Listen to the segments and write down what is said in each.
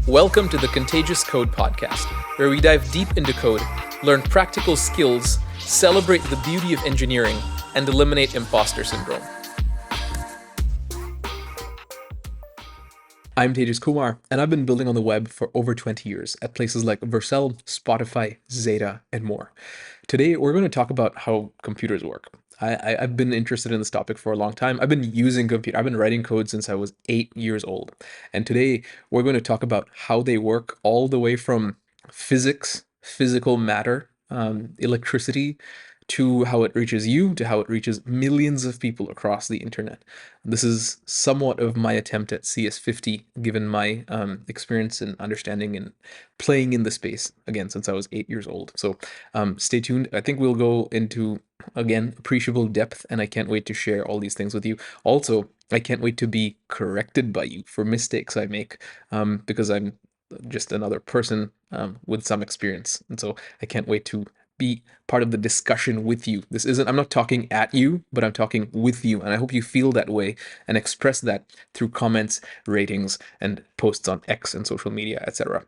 Welcome to the Contagious Code Podcast, where we dive deep into code, learn practical skills, celebrate the beauty of engineering, and eliminate imposter syndrome. I'm Tejas Kumar, and I've been building on the web for over 20 years at places like Vercel, Spotify, Zeta, and more. Today, we're going to talk about how computers work. I've been interested in this topic for a long time. I've been using I've been writing code since I was 8 years old. And today, we're going to talk about how they work all the way from physics, physical matter, electricity, to how it reaches you, to how it reaches millions of people across the internet. This is somewhat of my attempt at CS50, given my experience and understanding and playing in the space, again, since I was 8 years old. So stay tuned. I think we'll go into, again, appreciable depth, and I can't wait to share all these things with you. Also, I can't wait to be corrected by you for mistakes I make, because I'm just another person with some experience. And so I can't wait to be part of the discussion with you. I'm not talking at you, but I'm talking with you. And I hope you feel that way and express that through comments, ratings, and posts on X and social media, etc.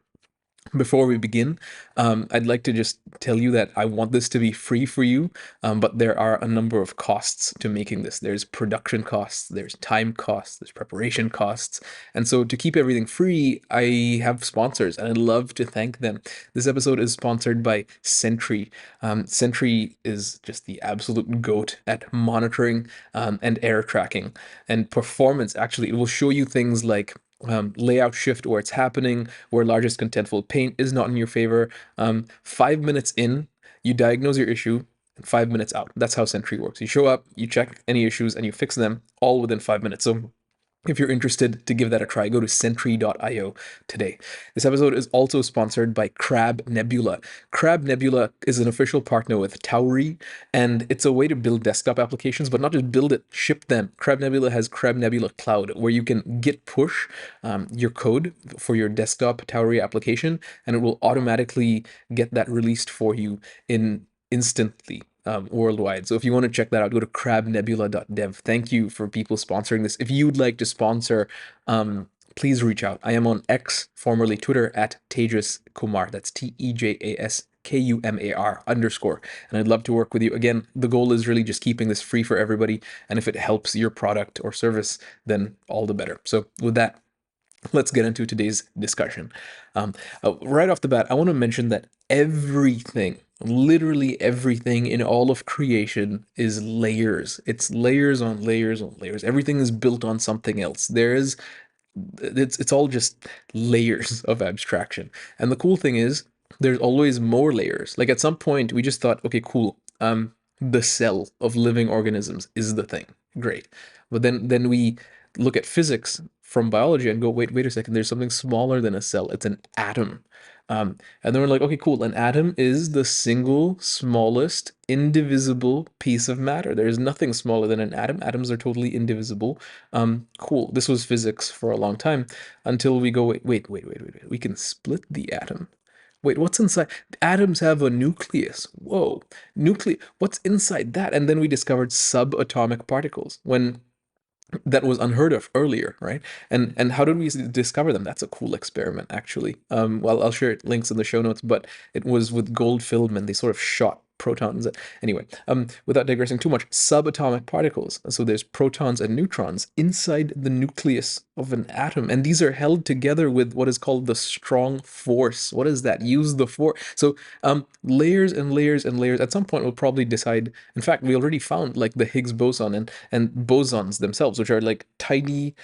Before we begin, I'd like to just tell you that I want this to be free for you, but there are a number of costs to making this. There's production costs, there's time costs, there's preparation costs. And so to keep everything free, I have sponsors, and I'd love to thank them. This episode is sponsored by Sentry. Sentry is just the absolute GOAT at monitoring and error tracking and performance. Actually, it will show you things like layout shift where it's happening, where largest contentful paint is not in your favor. 5 minutes in, you diagnose your issue, and 5 minutes out. That's how Sentry works. You show up, you check any issues, and you fix them all within 5 minutes. So if you're interested to give that a try, go to sentry.io today. This episode is also sponsored by Crab Nebula. Crab Nebula is an official partner with Tauri, and it's a way to build desktop applications, but not just build it, ship them. Crab Nebula has Crab Nebula Cloud, where you can git push your code for your desktop Tauri application, and it will automatically get that released for you instantly. Worldwide. So if you want to check that out, go to crabnebula.dev. Thank you for people sponsoring this. If you'd like to sponsor, please reach out. I am on X, formerly Twitter, at Tejas Kumar. That's TEJASKUMAR _. And I'd love to work with you. Again, the goal is really just keeping this free for everybody. And if it helps your product or service, then all the better. So with that, let's get into today's discussion. Right off the bat, I want to mention that literally everything in all of creation is layers. It's layers on layers on layers. Everything is built on something else. It's all just layers of abstraction. And the cool thing is there's always more layers. Like at some point we just thought, okay, cool. The cell of living organisms is the thing. Great. But then we look at physics from biology and go, wait a second, there's something smaller than a cell. It's an atom. And then we're like, okay, cool. An atom is the single smallest indivisible piece of matter. There's nothing smaller than an atom. Atoms are totally indivisible. Cool. This was physics for a long time until we go, wait. We can split the atom. Wait, what's inside? Atoms have a nucleus. Whoa, what's inside that? And then we discovered subatomic particles when that was unheard of earlier, right? And how did we discover them? That's a cool experiment, actually. Well, I'll share links in the show notes, but it was with gold film, and they sort of shot protons. Anyway, without digressing too much, subatomic particles. So there's protons and neutrons inside the nucleus of an atom, and these are held together with what is called the strong force. What is that? Use the force. So layers and layers and layers. At some point, we'll probably decide. In fact, we already found like the Higgs boson and bosons themselves, which are like tiny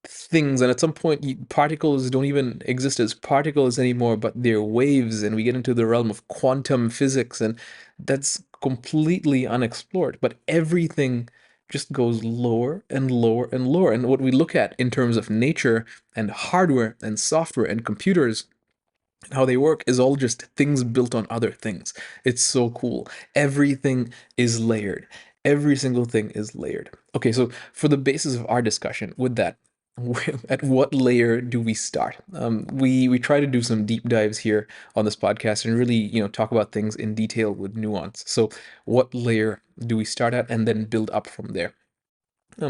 things, and at some point particles don't even exist as particles anymore, but they're waves, and we get into the realm of quantum physics, and that's completely unexplored. But everything just goes lower and lower and lower, and what we look at in terms of nature and hardware and software and computers, how they work, is all just things built on other things. It's so cool. Everything is layered. Every single thing is layered. Okay, so for the basis of our discussion with that, at what layer do we start? We try to do some deep dives here on this podcast and really, talk about things in detail with nuance. So what layer do we start at and then build up from there?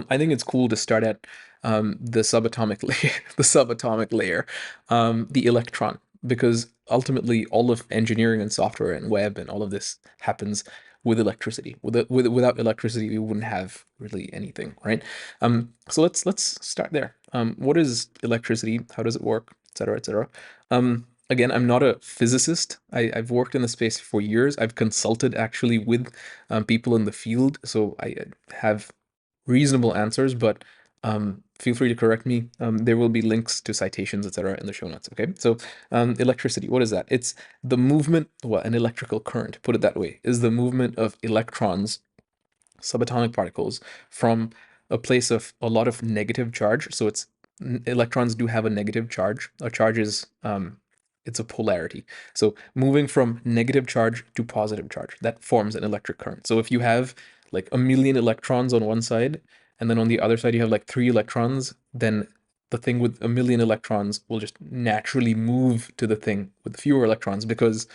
I think it's cool to start at the subatomic layer, the electron, because ultimately all of engineering and software and web and all of this happens with electricity. Without electricity, we wouldn't have really anything, right? So let's start there. What is electricity? How does it work? Et cetera, et cetera. Again, I'm not a physicist. I've worked in the space for years. I've consulted actually with people in the field, so I have reasonable answers, but feel free to correct me. There will be links to citations, etc., in the show notes. Okay, so electricity, what is that? It's the movement, well, an electrical current, put it that way, is the movement of electrons, subatomic particles, from a place of a lot of negative charge. So it's electrons do have a negative charge. A charge is it's a polarity. So moving from negative charge to positive charge, that forms an electric current. So if you have like a million electrons on one side, and then on the other side you have like 3 electrons, then the thing with a million electrons will just naturally move to the thing with fewer electrons because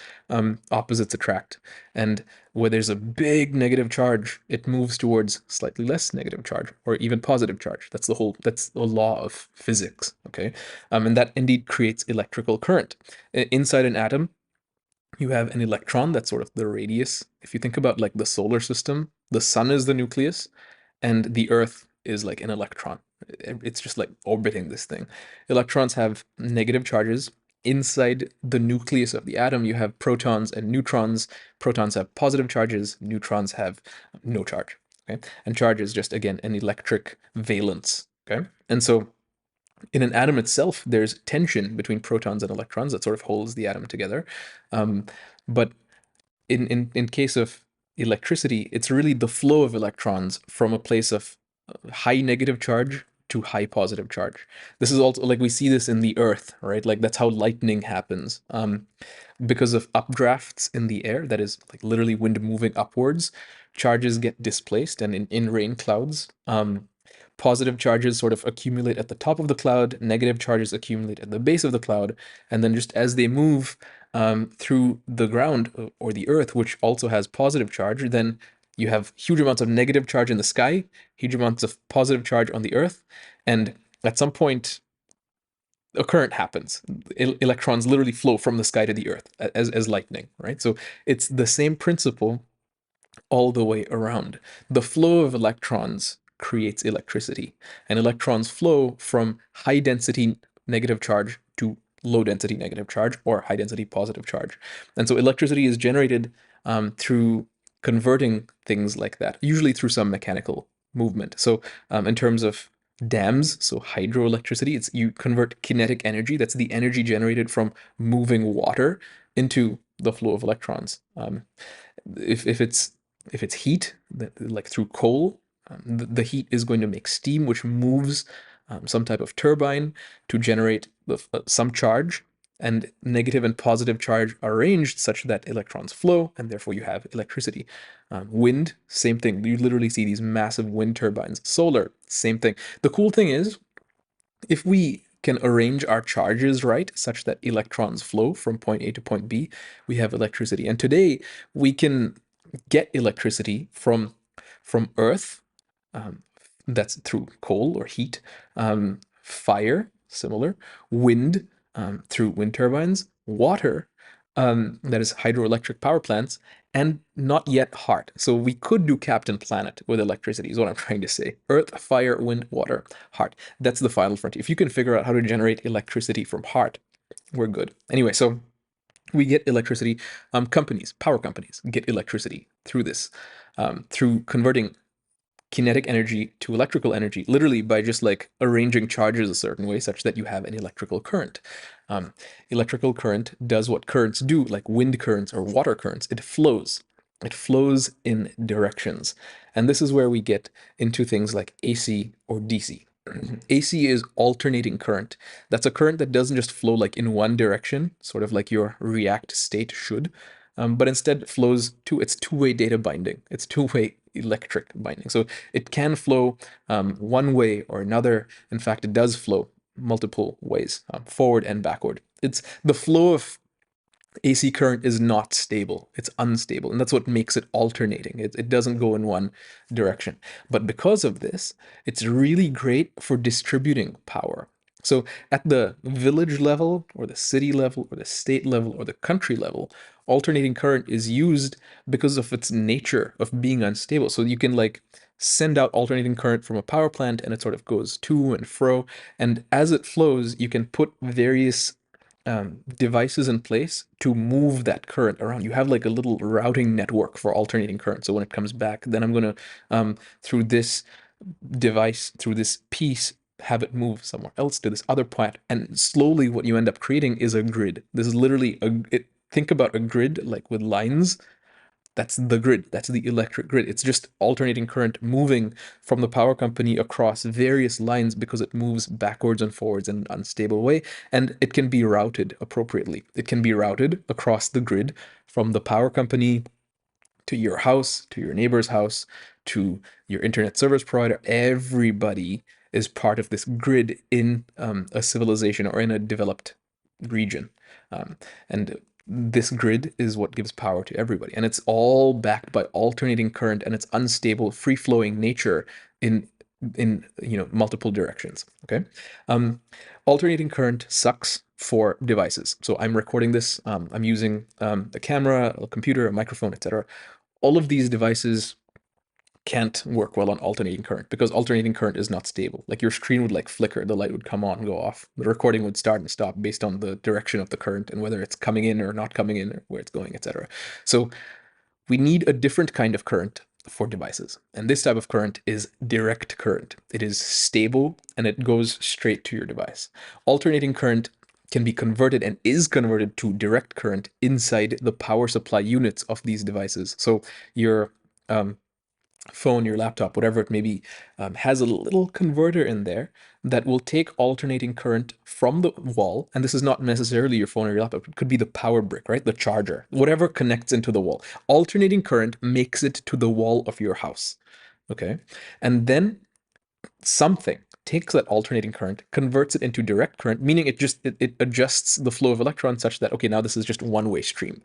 opposites attract. And where there's a big negative charge, it moves towards slightly less negative charge or even positive charge. That's the law of physics, okay? And that indeed creates electrical current. Inside an atom, you have an electron, that's sort of the radius. If you think about like the solar system, the sun is the nucleus and the earth is like an electron. It's just like orbiting this thing. Electrons have negative charges. Inside the nucleus of the atom, you have protons and neutrons. Protons have positive charges, neutrons have no charge. Okay. And charge is just, again, an electric valence. Okay. And so in an atom itself, there's tension between protons and electrons that sort of holds the atom together. But in case of electricity, it's really the flow of electrons from a place of high negative charge to high positive charge. This is also like we see this in the earth, right? Like that's how lightning happens. Because of updrafts in the air, that is like literally wind moving upwards, charges get displaced, and in rain clouds, positive charges sort of accumulate at the top of the cloud, negative charges accumulate at the base of the cloud, and then just as they move through the ground or the earth, which also has positive charge, then you have huge amounts of negative charge in the sky, huge amounts of positive charge on the earth, and at some point, a current happens. Electrons literally flow from the sky to the earth as lightning, right? So it's the same principle all the way around. The flow of electrons creates electricity, and electrons flow from high density negative charge to low density negative charge or high density positive charge. And so electricity is generated through converting things like that, usually through some mechanical movement. So in terms of dams, so hydroelectricity, it's you convert kinetic energy, that's the energy generated from moving water, into the flow of electrons. If it's heat, like through coal, the heat is going to make steam, which moves some type of turbine to generate some charge, and negative and positive charge are arranged such that electrons flow, and therefore you have electricity. Wind, same thing. You literally see these massive wind turbines. Solar, same thing. The cool thing is, if we can arrange our charges right such that electrons flow from point A to point B, we have electricity. And today we can get electricity from Earth, that's through coal or heat, fire, similar, wind, through wind turbines, water, that is hydroelectric power plants, and not yet heart. So we could do Captain Planet with electricity, is what I'm trying to say. Earth, fire, wind, water, heart. That's the final frontier. If you can figure out how to generate electricity from heart, we're good. Anyway, so we get electricity. Companies, power companies, get electricity through this, through converting kinetic energy to electrical energy, literally by just like arranging charges a certain way such that you have an electrical current. Electrical current does what currents do, like wind currents or water currents. It flows. It flows in directions. And this is where we get into things like AC or DC. AC is alternating current. That's a current that doesn't just flow like in one direction, sort of like your React state should, but instead flows it's two-way data binding. It's two-way electric binding. So it can flow one way or another. In fact, it does flow multiple ways, forward and backward. It's the flow of AC current is not stable. It's unstable. And that's what makes it alternating. It doesn't go in one direction. But because of this, it's really great for distributing power. So at the village level, or the city level, or the state level, or the country level, alternating current is used because of its nature of being unstable. So you can like send out alternating current from a power plant and it sort of goes to and fro. And as it flows, you can put various devices in place to move that current around. You have like a little routing network for alternating current. So when it comes back, then I'm going to, through this device, through this piece, have it move somewhere else to this other plant. And slowly what you end up creating is a grid. This is literally think about a grid like with lines. That's the grid. That's the electric grid. It's just alternating current moving from the power company across various lines because it moves backwards and forwards in an unstable way. And it can be routed appropriately. It can be routed across the grid from the power company to your house, to your neighbor's house, to your internet service provider. Everybody is part of this grid in a civilization or in a developed region. And this grid is what gives power to everybody. And it's all backed by alternating current and its unstable, free-flowing nature in multiple directions. Okay. Alternating current sucks for devices. So I'm recording this. I'm using a camera, a computer, a microphone, etc. All of these devices can't work well on alternating current because alternating current is not stable. Like your screen would like flicker, the light would come on, go off. The recording would start and stop based on the direction of the current and whether it's coming in or not coming in or where it's going, etc. So we need a different kind of current for devices. And this type of current is direct current. It is stable and it goes straight to your device. Alternating current can be converted and is converted to direct current inside the power supply units of these devices. So your phone, your laptop, whatever it may be, has a little converter in there that will take alternating current from the wall. And this is not necessarily your phone or your laptop. It could be the power brick, right? The charger, whatever connects into the wall. Alternating current makes it to the wall of your house. Okay. And then something takes that alternating current, converts it into direct current, meaning it adjusts the flow of electrons such that, okay, now this is just one-way stream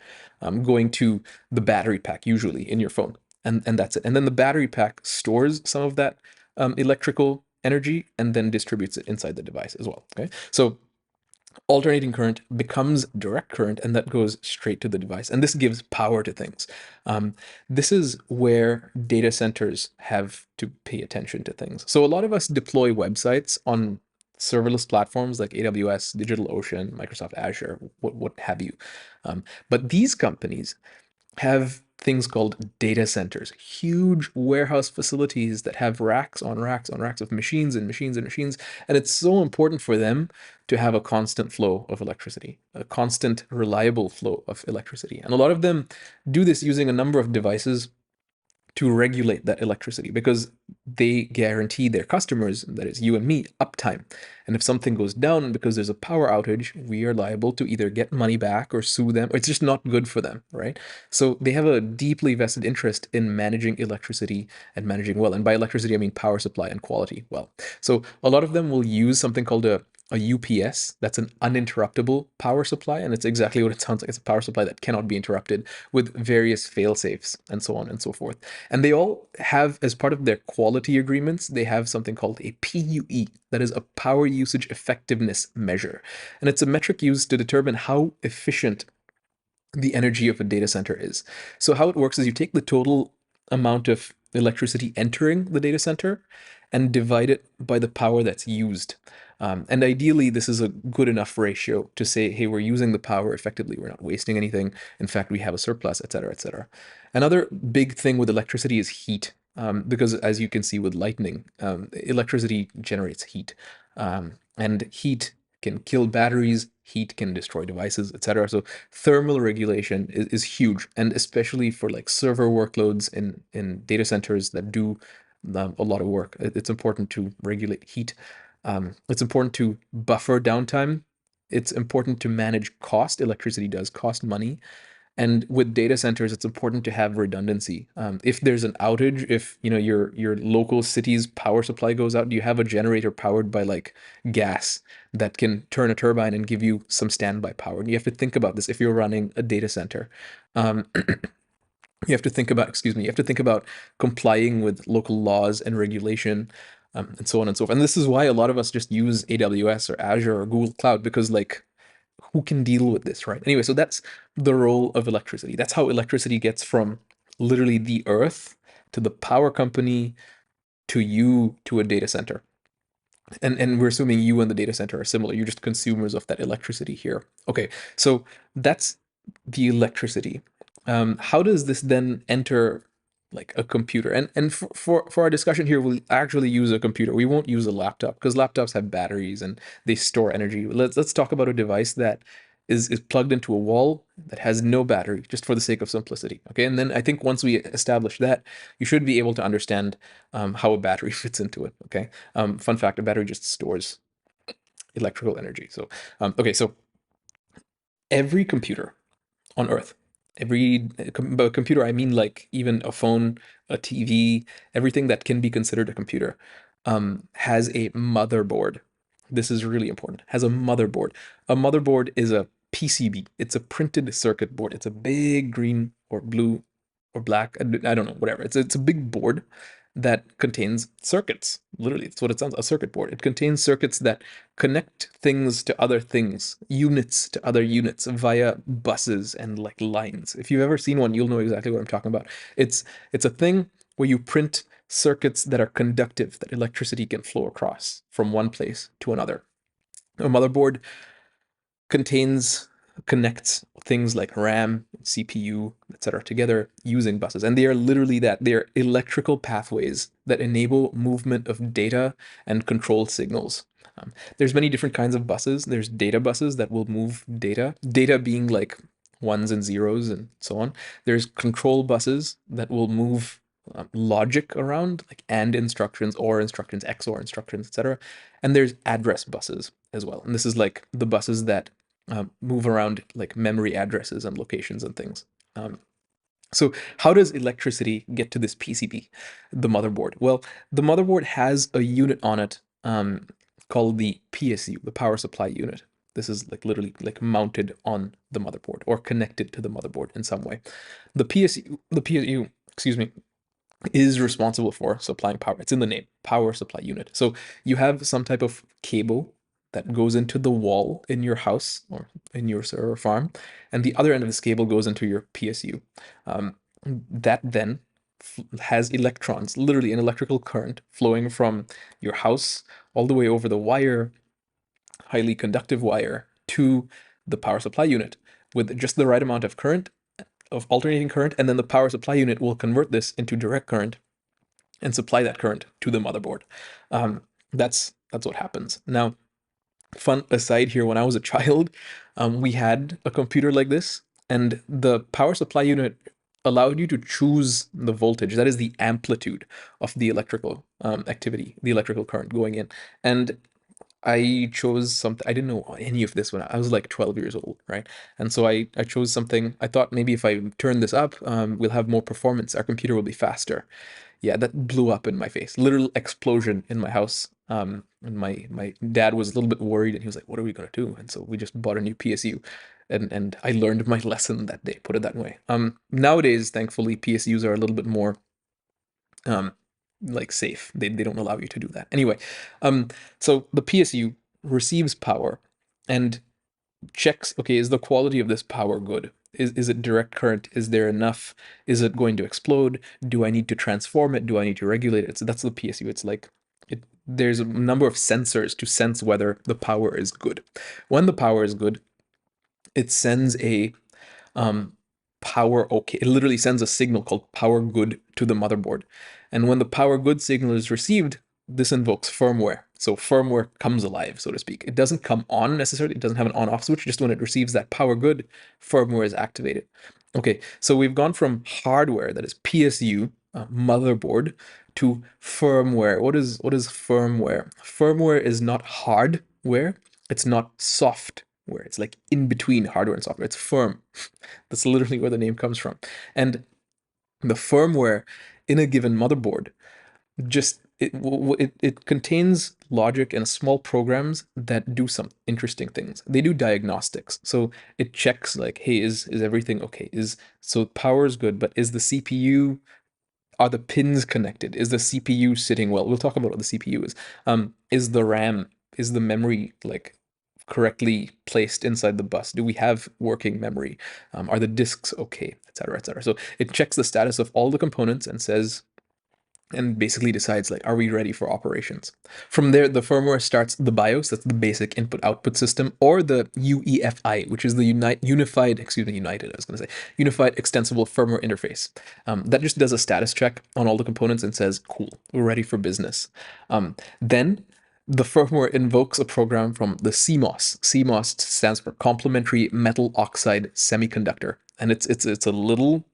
going to the battery pack, usually in your phone. And that's it. And then the battery pack stores some of that electrical energy and then distributes it inside the device as well. Okay. So alternating current becomes direct current and that goes straight to the device. And this gives power to things. This is where data centers have to pay attention to things. So a lot of us deploy websites on serverless platforms like AWS, DigitalOcean, Microsoft Azure, what have you. But these companies have things called data centers, huge warehouse facilities that have racks on racks on racks of machines and machines and machines. And it's so important for them to have a constant flow of electricity, a constant, reliable flow of electricity. And a lot of them do this using a number of devices to regulate that electricity because they guarantee their customers, that is you and me, uptime. And if something goes down because there's a power outage, we are liable to either get money back or sue them. It's just not good for them, right? So they have a deeply vested interest in managing electricity and managing well. And by electricity, I mean power supply and quality well. So a lot of them will use something called a UPS, that's an uninterruptible power supply, and it's exactly what it sounds like. It's a power supply that cannot be interrupted with various fail-safes and so on and so forth. And they all have, as part of their quality agreements, they have something called a PUE, that is a power usage effectiveness measure. And it's a metric used to determine how efficient the energy of a data center is. So how it works is you take the total amount of electricity entering the data center and divide it by the power that's used. And ideally, this is a good enough ratio to say, hey, we're using the power effectively. We're not wasting anything. In fact, we have a surplus, et cetera, et cetera. Another big thing with electricity is heat, because as you can see with lightning, electricity generates heat. And heat can kill batteries, heat can destroy devices, etc. So thermal regulation is huge, and especially for like server workloads in data centers that do a lot of work. It's important to regulate heat. It's important to buffer downtime. It's important to manage cost. Electricity does cost money. And with data centers, it's important to have redundancy. If there's an outage, if your local city's power supply goes out, you have a generator powered by like gas that can turn a turbine and give you some standby power. And you have to think about this if you're running a data center. Um, you have to think about, you have to think about complying with local laws and regulation, and so on and so forth. And this is why a lot of us just use AWS or Azure or Google Cloud, because like, who can deal with this, right? Anyway, so that's the role of electricity. That's how electricity gets from literally the earth to the power company to you to a data center. And we're assuming you and the data center are similar. You're just consumers of that electricity here. Okay, so that's the electricity. How does this then enter like a computer? And for our discussion here, we'll actually use a computer. We won't use a laptop because laptops have batteries and they store energy. Let's talk about a device that is plugged into a wall that has no battery, just for the sake of simplicity. Okay, and then I think once we establish that, you should be able to understand how a battery fits into it. Okay, fun fact: a battery just stores electrical energy. So, okay, so every computer on Earth, every computer, I mean like even a phone, a TV, everything that can be considered a computer, has a motherboard. This is really important. Has a motherboard. A motherboard is a PCB. It's a printed circuit board. It's a big green or blue or black. I don't know, whatever. It's a big board that contains circuits. Literally, it's what it sounds, a circuit board. It contains circuits that connect things to other things, units to other units via buses and like lines. If you've ever seen one, you'll know exactly what I'm talking about. It's a thing where you print circuits that are conductive, that electricity can flow across from one place to another. A motherboard connects things like RAM, CPU, etc. together using buses. And they are literally that. They are electrical pathways that enable movement of data and control signals. There's many different kinds of buses. There's data buses that will move data being like ones and zeros and so on. There's control buses that will move logic around, like AND instructions, OR instructions, XOR instructions, etc. And there's address buses as well. And this is like the buses that move around like memory addresses and locations and things. So how does electricity get to this PCB, the motherboard? Well, the motherboard has a unit on it called the PSU, the power supply unit. This is like literally like mounted on the motherboard or connected to the motherboard in some way. The PSU, excuse me, is responsible for supplying power. It's in the name, power supply unit. So you have some type of cable that goes into the wall in your house or in your server farm, and the other end of this cable goes into your PSU. That then has electrons, literally an electrical current flowing from your house all the way over the wire, highly conductive wire, to the power supply unit with just the right amount of current, of alternating current, and then the power supply unit will convert this into direct current and supply that current to the motherboard. That's what happens. Now, fun aside here, when I was a child, we had a computer like this, and the power supply unit allowed you to choose the voltage, that is the amplitude of the electrical activity, the electrical current going in. And I chose something. I didn't know any of this when I was like 12 years old, right? And so I chose something. I thought maybe if I turn this up, we'll have more performance. Our computer will be faster. Yeah, that blew up in my face. Literal explosion in my house. And my dad was a little bit worried, and he was like, "What are we gonna do?" And so we just bought a new PSU, and I learned my lesson that day. Put it that way. Nowadays, thankfully, PSUs are a little bit more like safe. They don't allow you to do that. Anyway, so the PSU receives power and checks, okay, is the quality of this power good? Is it direct current? Is there enough? Is it going to explode? Do I need to transform it? Do I need to regulate it? So that's the PSU. It's like there's a number of sensors to sense whether the power is good. When the power is good, it sends a power okay. It literally sends a signal called power good to the motherboard. And when the power good signal is received, this invokes firmware. So firmware comes alive, so to speak. It doesn't come on necessarily. It doesn't have an on-off switch. Just when it receives that power good, firmware is activated. Okay, so we've gone from hardware, that is PSU, motherboard, to firmware. What is firmware? Firmware is not hardware. It's not software. firmware. It's like in between hardware and software. It's firm. That's literally where the name comes from. And the firmware in a given motherboard just it contains logic and small programs that do some interesting things. They do diagnostics. So it checks like, hey, is everything okay? So power is good, but is the CPU, are the pins connected? Is the CPU sitting well? We'll talk about what the CPU is. Is the RAM, is the memory like correctly placed inside the bus? Do we have working memory? Are the disks okay, etc., etc.? So it checks the status of all the components and says, and basically decides like, are we ready for operations? From there, the firmware starts the BIOS, that's the basic input output system, or the UEFI, which is the Unified Extensible Firmware Interface. That just does a status check on all the components and says, cool, we're ready for business. Then the firmware invokes a program from the CMOS. CMOS stands for Complementary Metal Oxide Semiconductor, and it's a little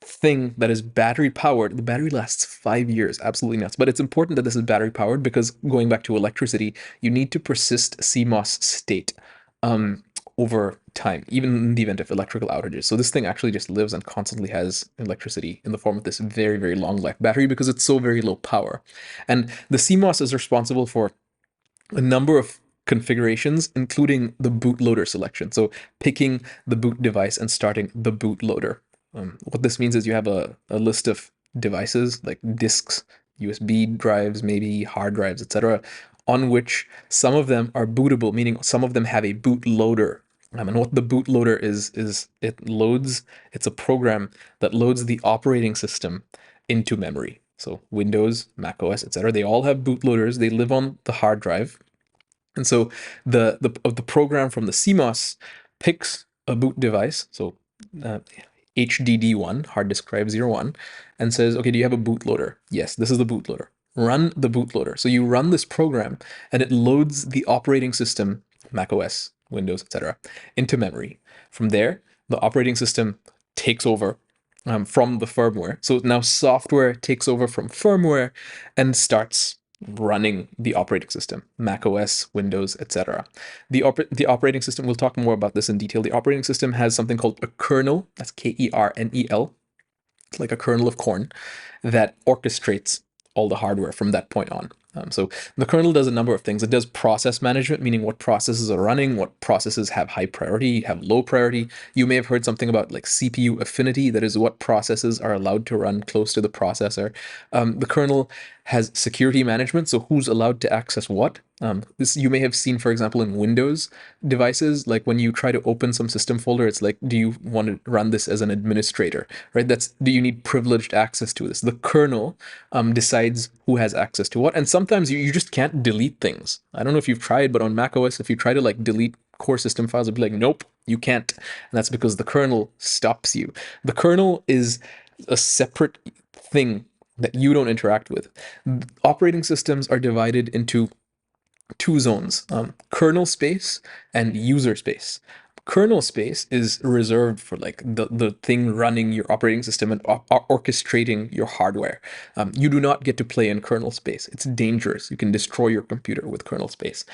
thing that is battery powered. The battery lasts 5 years, absolutely nuts. But it's important that this is battery powered because, going back to electricity, you need to persist CMOS state over time, even in the event of electrical outages. So this thing actually just lives and constantly has electricity in the form of this very, very long life battery because it's so very low power. And the CMOS is responsible for a number of configurations, including the bootloader selection. So picking the boot device and starting the bootloader. What this means is you have a list of devices like disks, USB drives, maybe hard drives, etc., on which some of them are bootable, meaning some of them have a bootloader. And what the bootloader is it's a program that loads the operating system into memory. So Windows, Mac OS, etc., they all have bootloaders. They live on the hard drive. And so the program from the CMOS picks a boot device, so HDD1, hard disk drive 01, and says, okay, do you have a bootloader? Yes, this is the bootloader. Run the bootloader. So you run this program and it loads the operating system, Mac OS, Windows, etc., into memory. From there, the operating system takes over from the firmware. So now software takes over from firmware and starts running the operating system, Mac OS, Windows, etc. The operating system, we'll talk more about this in detail. The operating system has something called a kernel, that's Kernel. It's like a kernel of corn that orchestrates all the hardware from that point on. So the kernel does a number of things. It does process management, meaning what processes are running, what processes have high priority, have low priority. You may have heard something about like CPU affinity, that is what processes are allowed to run close to the processor. The kernel has security management, so who's allowed to access what. This you may have seen, for example, in Windows devices, like when you try to open some system folder, it's like, do you want to run this as an administrator, right? Do you need privileged access to this? The kernel decides who has access to what, and sometimes you just can't delete things. I don't know if you've tried, but on Mac OS, if you try to like delete core system files, it'll be like, nope, you can't. And that's because the kernel stops you. The kernel is a separate thing that you don't interact with. Operating systems are divided into two zones, kernel space and user space. Kernel space is reserved for like the thing running your operating system and orchestrating your hardware. You do not get to play in kernel space. It's dangerous. You can destroy your computer with kernel space.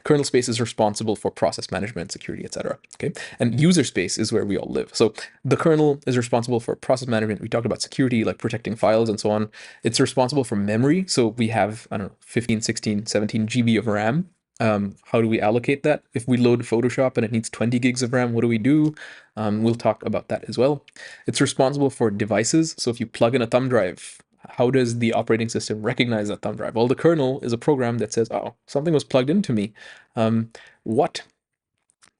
Kernel space is responsible for process management, security, etc. Okay, and user space is where we all live. So the kernel is responsible for process management. We talked about security, like protecting files and so on. It's responsible for memory. So we have, I don't know, 15, 16, 17 GB of RAM. How do we allocate that? If we load Photoshop and it needs 20 gigs of RAM, what do we do? We'll talk about that as well. It's responsible for devices. So if you plug in a thumb drive, how does the operating system recognize that thumb drive? Well, the kernel is a program that says, oh, something was plugged into me. What?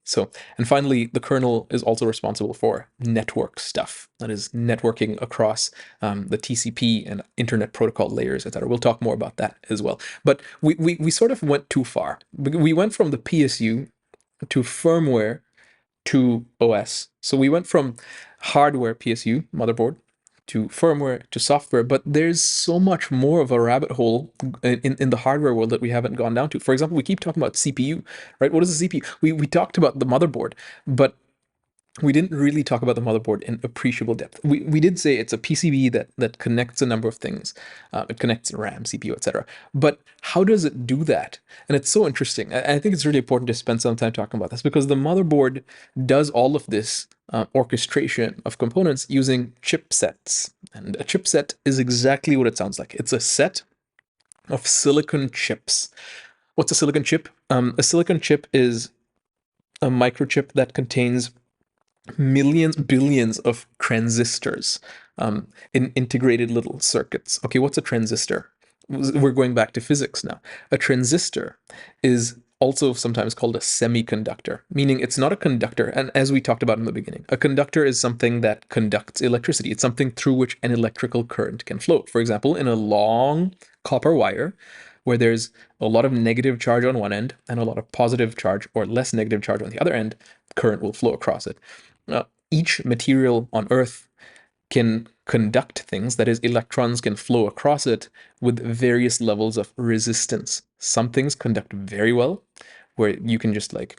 So, and finally, the kernel is also responsible for network stuff. That is networking across the TCP and internet protocol layers, etc. We'll talk more about that as well. But we sort of went too far. We went from the PSU to firmware to OS. So we went from hardware, PSU, motherboard, to firmware to software, but there's so much more of a rabbit hole in the hardware world that we haven't gone down to. For example, we keep talking about CPU, right? What is a CPU? We talked about the motherboard, but we didn't really talk about the motherboard in appreciable depth. We did say it's a PCB that connects a number of things. It connects RAM, CPU, etc. But how does it do that? And it's so interesting. I think it's really important to spend some time talking about this because the motherboard does all of this orchestration of components using chipsets. And a chipset is exactly what it sounds like. It's a set of silicon chips. What's a silicon chip? A silicon chip is a microchip that contains millions, billions of transistors in integrated little circuits. Okay, what's a transistor? We're going back to physics now. A transistor is also sometimes called a semiconductor, meaning it's not a conductor. And as we talked about in the beginning, a conductor is something that conducts electricity. It's something through which an electrical current can flow. For example, in a long copper wire, where there's a lot of negative charge on one end and a lot of positive charge or less negative charge on the other end, current will flow across it. Each material on Earth can conduct things, that is, electrons can flow across it with various levels of resistance. Some things conduct very well, where you can just like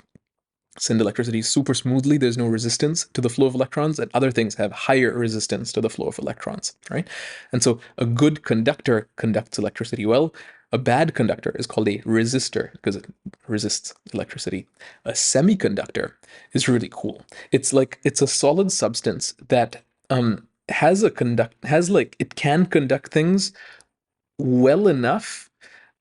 send electricity super smoothly. There's no resistance to the flow of electrons, and other things have higher resistance to the flow of electrons, right? And so a good conductor conducts electricity well. A bad conductor is called a resistor because it resists electricity. A semiconductor is really cool. It's a solid substance that it can conduct things well enough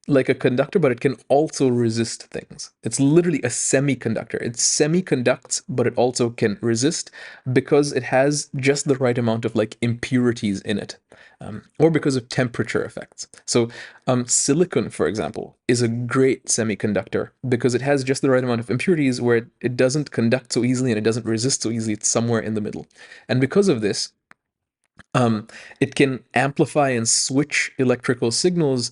like a conductor, but it can also resist things. It's literally a semiconductor. It semiconducts, but it also can resist because it has just the right amount of like impurities in it, or because of temperature effects. So silicon, for example, is a great semiconductor because it has just the right amount of impurities where it doesn't conduct so easily and it doesn't resist so easily. It's somewhere in the middle. And because of this, it can amplify and switch electrical signals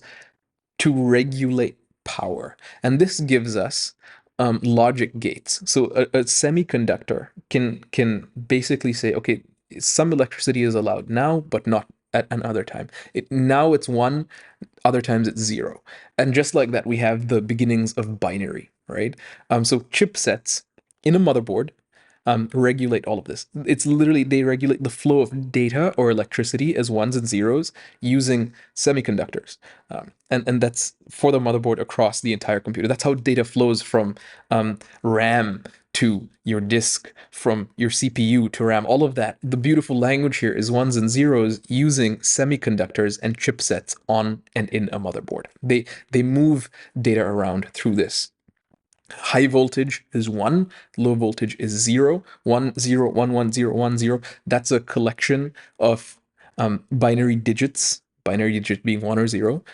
to regulate power. And this gives us logic gates. So a semiconductor can basically say, okay, some electricity is allowed now, but not at another time. Now it's 1, other times it's 0. And just like that, we have the beginnings of binary, right? So chipsets in a motherboard regulate all of this. It's literally, they regulate the flow of data or electricity as ones and zeros using semiconductors. And that's for the motherboard across the entire computer. That's how data flows from RAM to your disk, from your CPU to RAM, all of that. The beautiful language here is ones and zeros using semiconductors and chipsets on and in a motherboard. They move data around through this. High voltage is 1, low voltage is 0, 1, 0, 1, 1, 0, 1, 0. That's a collection of binary digits, binary digit being 1 or 0,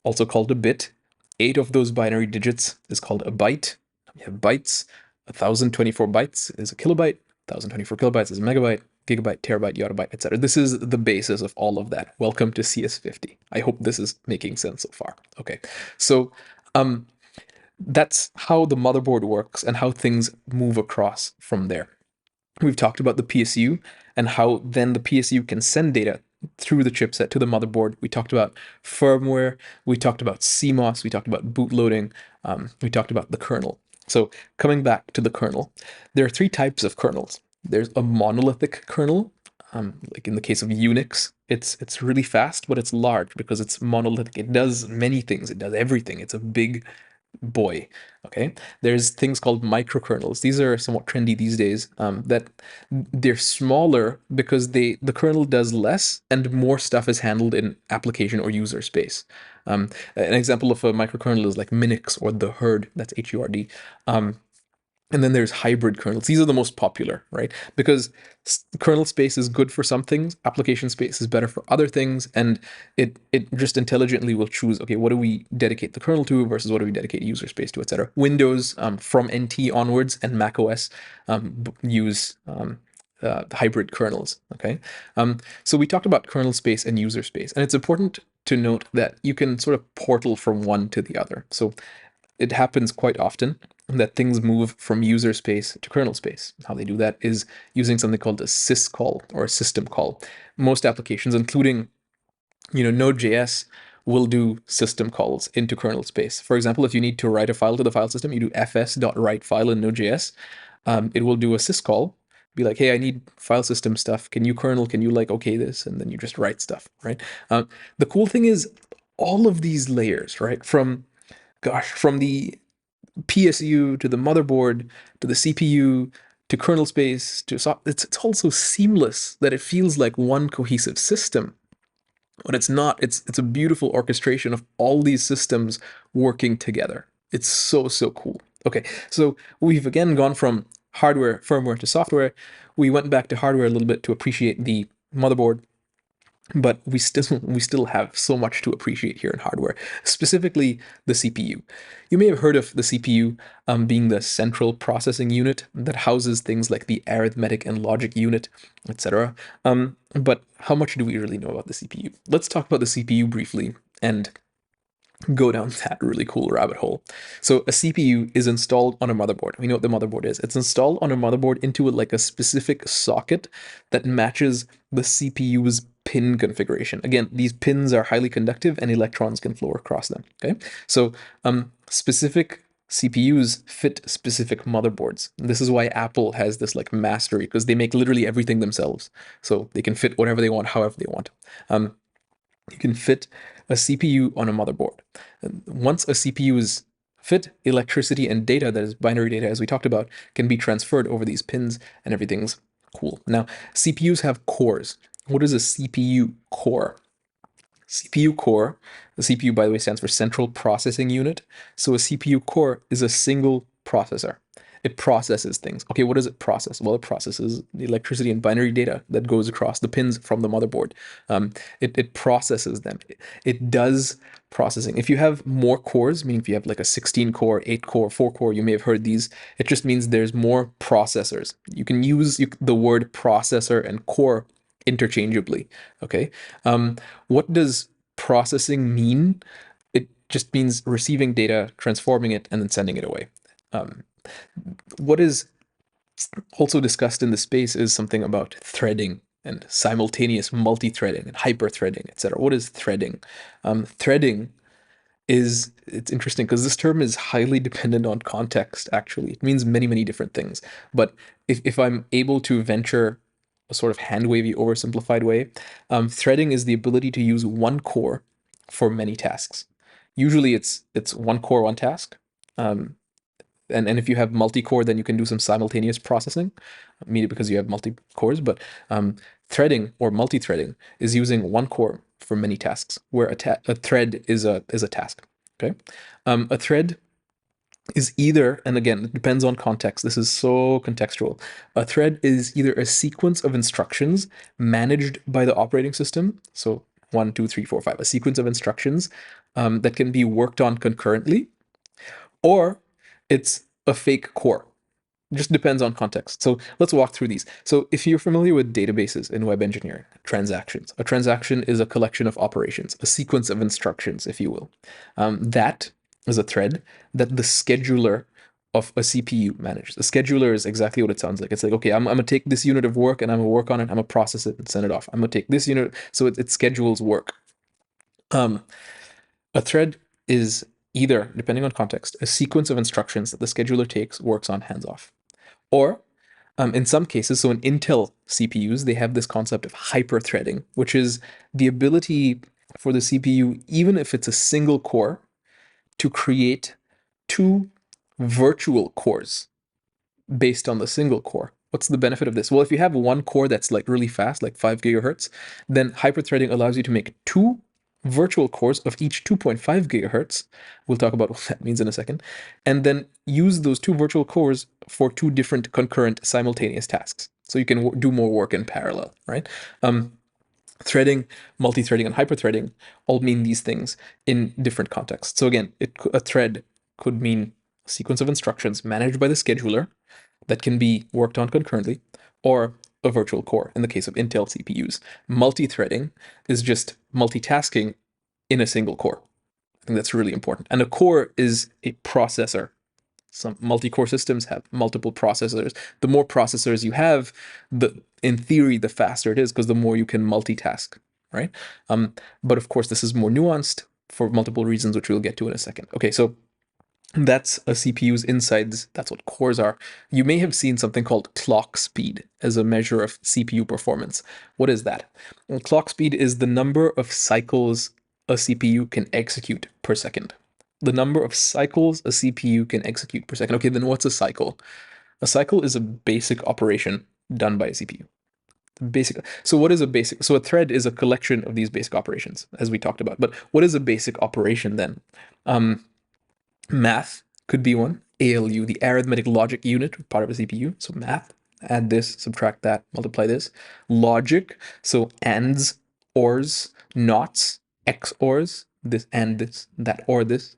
also called a bit. 8 of those binary digits is called a byte. We have bytes. 1024 bytes is a kilobyte. 1024 kilobytes is a megabyte, gigabyte, terabyte, yottabyte, etc. This is the basis of all of that. Welcome to CS50. I hope this is making sense so far. Okay, so that's how the motherboard works and how things move across from there. We've talked about the PSU and how then the PSU can send data through the chipset to the motherboard. We talked about firmware. We talked about CMOS. We talked about bootloading. We talked about the kernel. So coming back to the kernel, there are 3 types of kernels. There's a monolithic kernel. Like in the case of Unix, it's really fast, but it's large because it's monolithic. It does many things. It does everything. It's a big boy. Okay, there's things called microkernels. These are somewhat trendy these days. That they're smaller because the kernel does less and more stuff is handled in application or user space. An example of a microkernel is like Minix or the Herd. That's HURD. And then there's hybrid kernels. These are the most popular, right? Because kernel space is good for some things, application space is better for other things, and it just intelligently will choose, okay, what do we dedicate the kernel to versus what do we dedicate user space to, etc. Windows from NT onwards and Mac OS use hybrid kernels, okay? So we talked about kernel space and user space, and it's important to note that you can sort of portal from one to the other. So it happens quite often that things move from user space to kernel space. How they do that is using something called a syscall or a system call. Most applications, including Node.js, will do system calls into kernel space. For example, if you need to write a file to the file system, you do fs.write file in Node.js. It will do a syscall Be like, hey, I need file system stuff. Can you kernel? Can you like okay this? And then you just write stuff, right? The cool thing is all of these layers, right? From the PSU to the motherboard to the CPU to kernel space to it's also seamless that it feels like one cohesive system. But it's not. It's a beautiful orchestration of all these systems working together. It's so cool. Okay, so we've again gone from hardware, firmware to software. We went back to hardware a little bit to appreciate the motherboard, but we still have so much to appreciate here in hardware, specifically the CPU. You may have heard of the CPU being the central processing unit that houses things like the arithmetic and logic unit, etc. But how much do we really know about the CPU? Let's talk about the CPU briefly and go down that really cool rabbit hole. So a CPU is installed on a motherboard. We know what the motherboard is. It's installed on a motherboard into like a specific socket that matches the CPU's pin configuration. Again, these pins are highly conductive and electrons can flow across them. Okay, so specific CPUs fit specific motherboards. This is why Apple has this like mastery, because they make literally everything themselves. So they can fit whatever they want, however they want. You can fit a CPU on a motherboard. And once a CPU is fit, electricity and data, that is binary data as we talked about, can be transferred over these pins and everything's cool. Now, CPUs have cores. What is a CPU core? CPU core, the CPU, by the way, stands for Central Processing Unit. So a CPU core is a single processor. It processes things. Okay, what does it process? Well, it processes the electricity and binary data that goes across the pins from the motherboard. It processes them. It does processing. If you have more cores, meaning if you have like a 16 core, 8 core, 4 core, you may have heard these, it just means there's more processors. You can use the word processor and core interchangeably. Okay. What does processing mean? It just means receiving data, transforming it, and then sending it away. What is also discussed in the space is something about threading and simultaneous multi-threading and hyper-threading, etc. What is threading? Threading it's interesting because this term is highly dependent on context, actually. It means many different things. But if I'm able to venture a sort of hand-wavy, oversimplified way, threading is the ability to use one core for many tasks. Usually it's one core, one task. And if you have multi-core, then you can do some simultaneous processing, maybe because you have multi-cores. But threading or multi-threading is using one core for many tasks, where a thread is a task. Okay, a thread is either, and again, it depends on context. This is so contextual. A thread is either a sequence of instructions managed by the operating system. So 1, 2, 3, 4, 5, a sequence of instructions that can be worked on concurrently, or it's a fake core. It just depends on context. So let's walk through these. So if you're familiar with databases in web engineering, transactions. A transaction is a collection of operations, a sequence of instructions, if you will. That is a thread that the scheduler of a CPU manages. The scheduler is exactly what it sounds like. It's like, okay, I'm going to take this unit of work and I'm going to work on it. I'm going to process it and send it off. I'm going to take this unit. So it schedules work. A thread is either, depending on context, a sequence of instructions that the scheduler takes, works on, hands off. Or in some cases, so in Intel CPUs, they have this concept of hyperthreading, which is the ability for the CPU, even if it's a single core, to create two virtual cores based on the single core. What's the benefit of this? Well, if you have one core that's like really fast, like 5 gigahertz, then hyperthreading allows you to make two virtual cores of each 2.5 gigahertz. We'll talk about what that means in a second. And then use those two virtual cores for two different concurrent simultaneous tasks. So you can do more work in parallel, right? Threading, multi-threading, and hyperthreading all mean these things in different contexts. So again, a thread could mean a sequence of instructions managed by the scheduler that can be worked on concurrently, or a virtual core in the case of Intel CPUs. Multi-threading is just multitasking in a single core. I think that's really important. And a core is a processor. Some multi-core systems have multiple processors. The more processors you have, in theory, the faster it is, because the more you can multitask, right? But of course, this is more nuanced for multiple reasons, which we'll get to in a second. Okay, so That's a CPU's insides. That's what cores are. You may have seen something called clock speed as a measure of CPU performance. What is that? Well, clock speed is the number of cycles a CPU can execute per second. The number of cycles a CPU can execute per second. Okay, then what's a cycle? A cycle is a basic operation done by a CPU. Basic. So what is a basic? So a thread is a collection of these basic operations, as we talked about. But what is a basic operation then? Math could be one. ALU, the arithmetic logic unit, part of a CPU. So math, add this, subtract that, multiply this. Logic, so ands, ors, nots, XORs, this and this, that or this.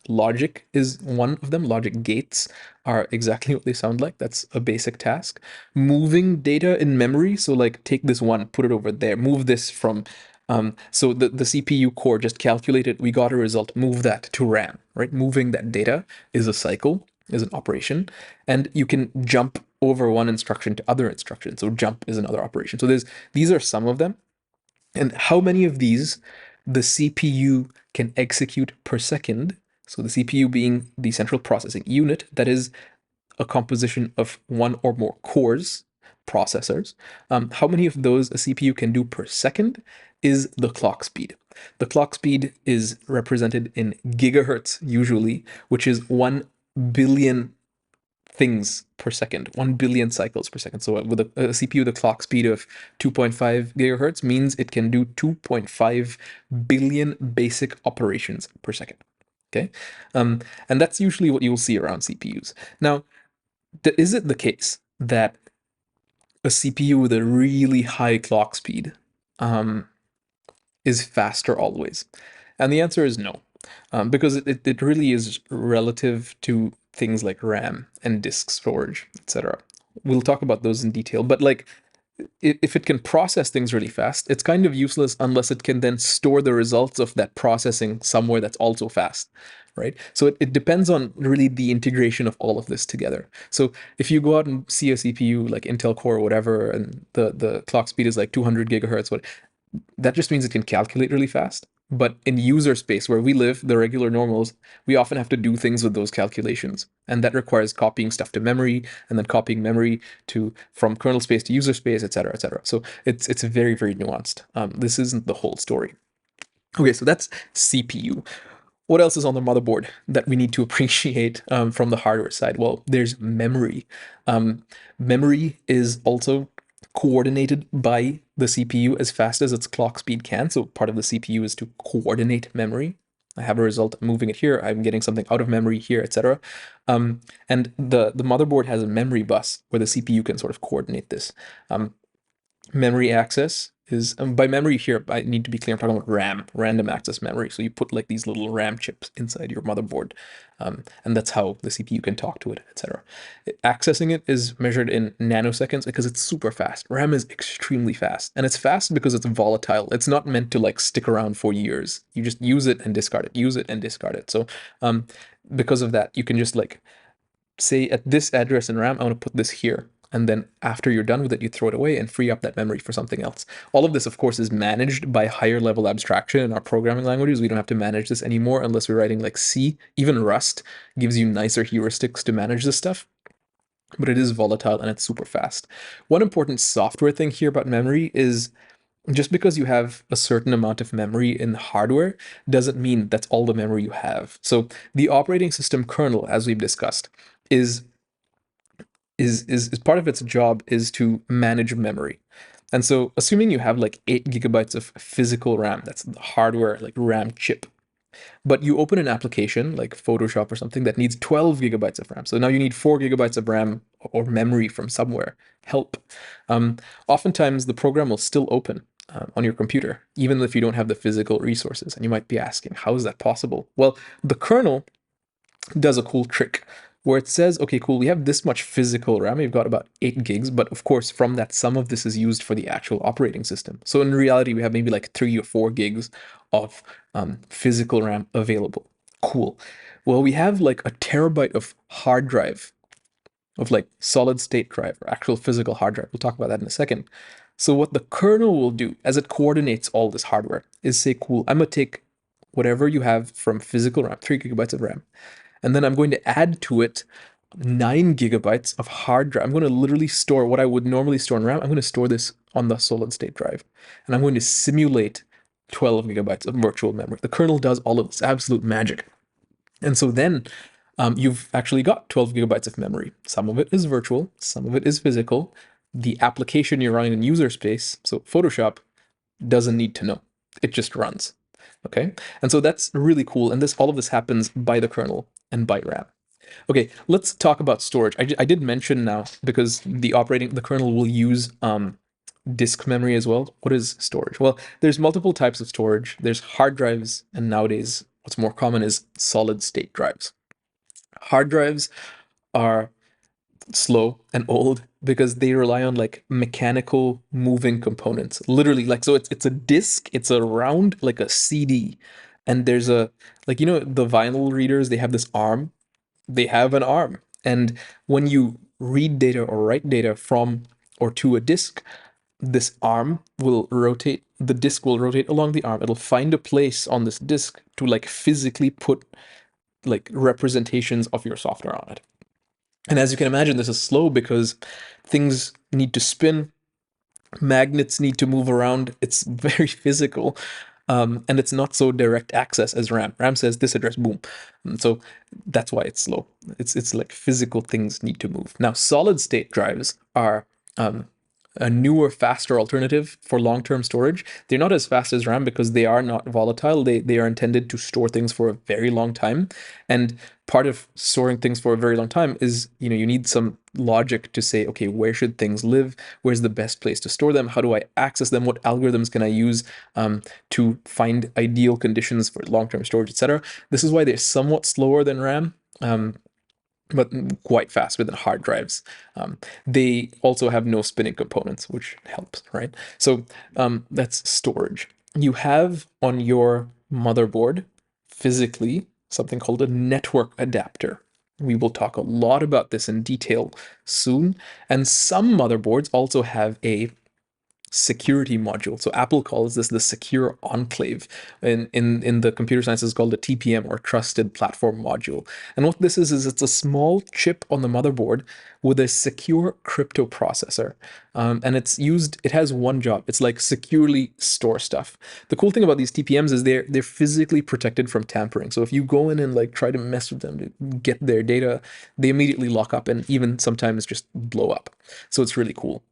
Logic is one of them. Logic gates are exactly what they sound like. That's a basic task. Moving data in memory, so like take this one, put it over there, move this from so the CPU core just calculated, we got a result, move that to RAM, right? Moving that data is a cycle, is an operation, and you can jump over one instruction to other instructions. So jump is another operation. So these are some of them. And how many of these the CPU can execute per second? So the CPU being the central processing unit, that is a composition of one or more cores, processors. How many of those a CPU can do per second is the clock speed. The clock speed is represented in gigahertz usually, which is 1 billion things per second, 1 billion cycles per second. So with a CPU, the clock speed of 2.5 gigahertz means it can do 2.5 billion basic operations per second. Okay. And that's usually what you'll see around CPUs. Now, is it the case that a CPU with a really high clock speed is faster always? And the answer is no, because it really is relative to things like RAM and disk storage, etc. We'll talk about those in detail, but like if it can process things really fast, it's kind of useless unless it can then store the results of that processing somewhere that's also fast, right? So it depends on really the integration of all of this together. So if you go out and see a CPU like Intel Core or whatever, and the clock speed is like 200 gigahertz, that just means it can calculate really fast. But in user space where we live, the regular normals, we often have to do things with those calculations. And that requires copying stuff to memory and then copying memory to from kernel space to user space, et cetera, et cetera. So it's very, very nuanced. This isn't the whole story. Okay, so that's CPU. What else is on the motherboard that we need to appreciate from the hardware side? Well, there's memory. Memory is also coordinated by the CPU as fast as its clock speed can. So part of the CPU is to coordinate memory. I have a result, I'm moving it here, I'm getting something out of memory here, etc. And the motherboard has a memory bus where the CPU can sort of coordinate this. Memory access is, by memory here, I need to be clear, I'm talking about RAM, random access memory. So you put like these little RAM chips inside your motherboard, and that's how the CPU can talk to it, etc. Accessing it is measured in nanoseconds because it's super fast. RAM is extremely fast, and it's fast because it's volatile. It's not meant to like stick around for years. You just use it and discard it, use it and discard it. So because of that, you can just like say at this address in RAM, I want to put this here. And then after you're done with it, you throw it away and free up that memory for something else. All of this, of course, is managed by higher level abstraction in our programming languages. We don't have to manage this anymore unless we're writing like C. Even Rust gives you nicer heuristics to manage this stuff. But it is volatile and it's super fast. One important software thing here about memory is just because you have a certain amount of memory in hardware doesn't mean that's all the memory you have. So the operating system kernel, as we've discussed, is part of its job is to manage memory. And so assuming you have like 8 gigabytes of physical RAM, that's the hardware, like RAM chip, but you open an application like Photoshop or something that needs 12 gigabytes of RAM. So now you need 4 gigabytes of RAM or memory from somewhere. Help. Oftentimes the program will still open on your computer, even if you don't have the physical resources. And you might be asking, how is that possible? Well, the kernel does a cool trick where it says, okay, cool, we have this much physical RAM, we've got about 8 gigs, but of course, from that, some of this is used for the actual operating system. So in reality, we have maybe like 3 or 4 gigs of physical RAM available. Cool. Well, we have like a terabyte of hard drive, of like solid state drive or actual physical hard drive. We'll talk about that in a second. So what the kernel will do as it coordinates all this hardware is say, cool, I'm going to take whatever you have from physical RAM, 3 gigabytes of RAM, And then I'm going to add to it 9 gigabytes of hard drive. I'm going to literally store what I would normally store in RAM. I'm going to store this on the solid state drive. And I'm going to simulate 12 gigabytes of virtual memory. The kernel does all of this absolute magic. And so then you've actually got 12 gigabytes of memory. Some of it is virtual, some of it is physical. The application you're running in user space, so Photoshop, doesn't need to know. It just runs. Okay, and so that's really cool. And all of this happens by the kernel and by RAM. Okay, let's talk about storage. I did mention now, because the kernel will use disk memory as well. What is storage? Well, there's multiple types of storage. There's hard drives, and nowadays what's more common is solid state drives. Hard drives are slow and old because they rely on like mechanical moving components. Literally, like, so it's a disc, it's a round like a CD, and there's a, like, the vinyl readers, they have this arm. They have an arm. And when you read data or write data from or to a disk, this arm will rotate, the disk will rotate along the arm. It'll find a place on this disk to like physically put like representations of your software on it. And as you can imagine, this is slow because things need to spin, magnets need to move around. It's very physical. And it's not so direct access as RAM. RAM says this address, boom. And so that's why it's slow. It's like physical things need to move. Now, solid state drives are a newer, faster alternative for long-term storage. They're not as fast as RAM because they are not volatile. They are intended to store things for a very long time. And part of storing things for a very long time is, you need some logic to say, okay, where should things live? Where's the best place to store them? How do I access them? What algorithms can I use to find ideal conditions for long-term storage, etc.? This is why they're somewhat slower than RAM. But quite fast within hard drives. They also have no spinning components, which helps, right? So that's storage. You have on your motherboard physically something called a network adapter. We will talk a lot about this in detail soon. And some motherboards also have a security module. So Apple calls this the secure enclave. In the computer science, it's called a TPM, or trusted platform module. And what this is it's a small chip on the motherboard with a secure crypto processor. And it has one job. It's like securely store stuff. The cool thing about these TPMs is they're physically protected from tampering. So if you go in and like try to mess with them to get their data, they immediately lock up and even sometimes just blow up. So it's really cool.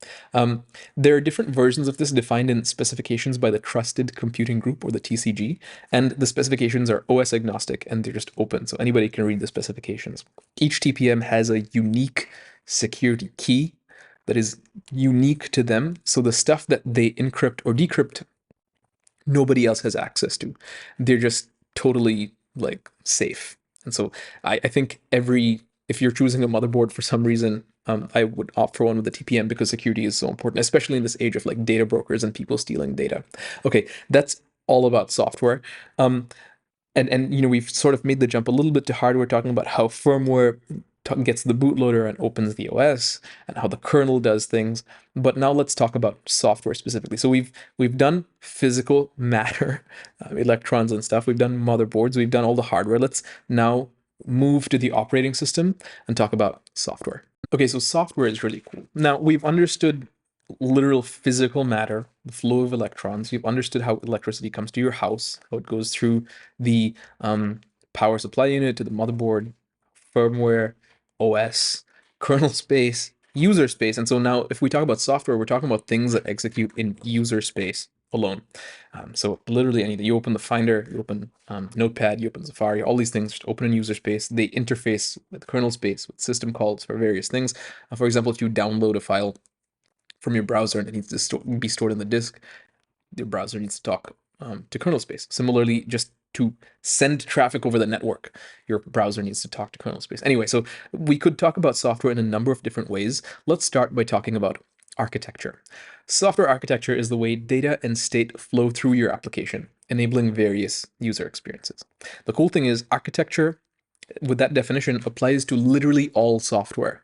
There are different versions of this defined in specifications by the Trusted Computing Group, or the TCG, and the specifications are OS agnostic and they're just open, so anybody can read the specifications. Each TPM has a unique security key that is unique to them, so the stuff that they encrypt or decrypt, nobody else has access to. They're just totally like safe. And so I think if you're choosing a motherboard for some reason, I would opt for one with the TPM because security is so important, especially in this age of like data brokers and people stealing data. Okay, that's all about software. And we've sort of made the jump a little bit to hardware, talking about how firmware gets the bootloader and opens the OS, and how the kernel does things. But now let's talk about software specifically. So we've done physical matter, electrons and stuff. We've done motherboards. We've done all the hardware. Let's now move to the operating system and talk about software. Okay, so software is really cool. Now, we've understood literal physical matter, the flow of electrons. You've understood how electricity comes to your house, how it goes through the power supply unit to the motherboard, firmware, OS, kernel space, user space. And so now if we talk about software, we're talking about things that execute in user space alone. So literally anything. You open the Finder, you open Notepad, you open Safari, all these things just open in user space. They interface with kernel space, with system calls for various things. For example, if you download a file from your browser and it needs to be stored in the disk, your browser needs to talk to kernel space. Similarly, just to send traffic over the network, your browser needs to talk to kernel space. Anyway, so we could talk about software in a number of different ways. Let's start by talking about architecture. Software architecture is the way data and state flow through your application, enabling various user experiences. The cool thing is architecture, with that definition, applies to literally all software.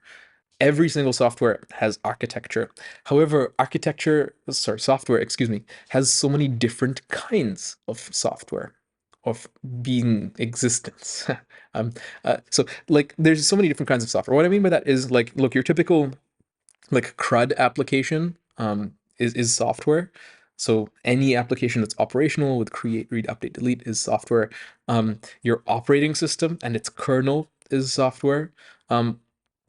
Every single software has architecture. However, software, has so many different kinds of software. of being existence. So like there's so many different kinds of software. What I mean by that is like, look, your typical like CRUD application is software. So any application that's operational with create, read, update, delete is software. Your operating system and its kernel is software.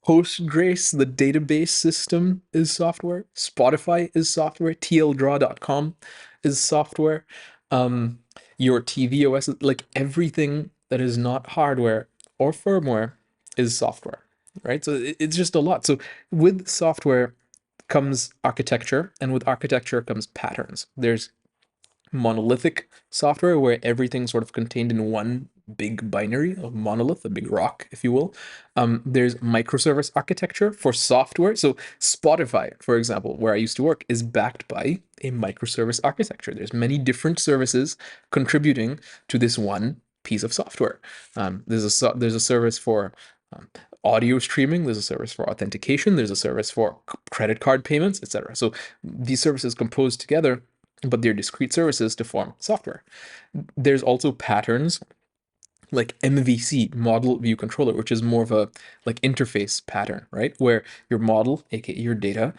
Postgres, the database system, is software. Spotify is software. tldraw.com is software. Your TV OS, like everything that is not hardware or firmware is software, right? So it's just a lot. So with software comes architecture, and with architecture comes patterns. There's monolithic software where everything's sort of contained in one big binary, a monolith, a big rock, if you will. There's microservice architecture for software. So Spotify, for example, where I used to work, is backed by a microservice architecture. There's many different services contributing to this one piece of software. There's a service for audio streaming, there's a service for authentication, there's a service for credit card payments, etc. So these services compose together, but they're discrete services to form software. There's also patterns like MVC, model view controller, which is more of a like interface pattern, right? Where your model, aka your data,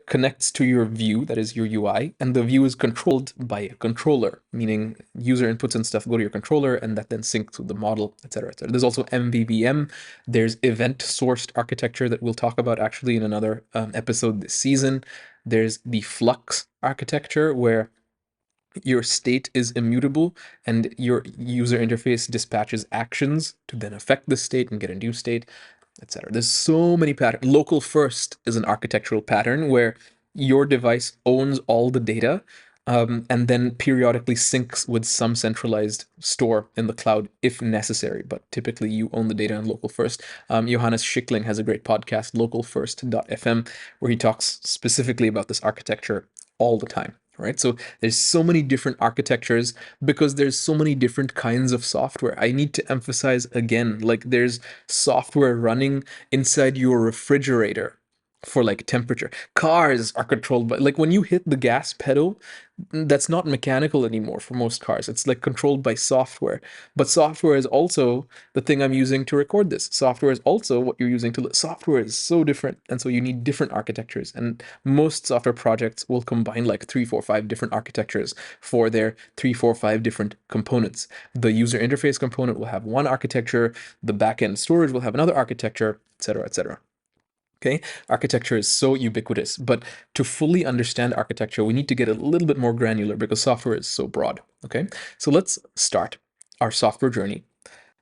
connects to your view, that is your UI, and the view is controlled by a controller, meaning user inputs and stuff go to your controller, and that then syncs with the model, etc., etc. There's also MVVM. There's event-sourced architecture that we'll talk about actually in another episode this season. There's the Flux architecture, where your state is immutable and your user interface dispatches actions to then affect the state and get a new state, etc. There's so many patterns. Local first is an architectural pattern where your device owns all the data, and then periodically syncs with some centralized store in the cloud if necessary. But typically you own the data in local first. Johannes Schickling has a great podcast, localfirst.fm, where he talks specifically about this architecture all the time. Right? So there's so many different architectures because there's so many different kinds of software. I need to emphasize again, like there's software running inside your refrigerator for like temperature. Cars are controlled by, like when you hit the gas pedal, that's not mechanical anymore for most cars. It's like controlled by software. But software is also the thing I'm using to record this. Software is also what you're using to, software is so different. And so you need different architectures. And most software projects will combine like 3, 4, 5 different architectures for their 3, 4, 5 different components. The user interface component will have one architecture, the backend storage will have another architecture, etc., etc. Okay, architecture is so ubiquitous, but to fully understand architecture, we need to get a little bit more granular because software is so broad. Okay, so let's start our software journey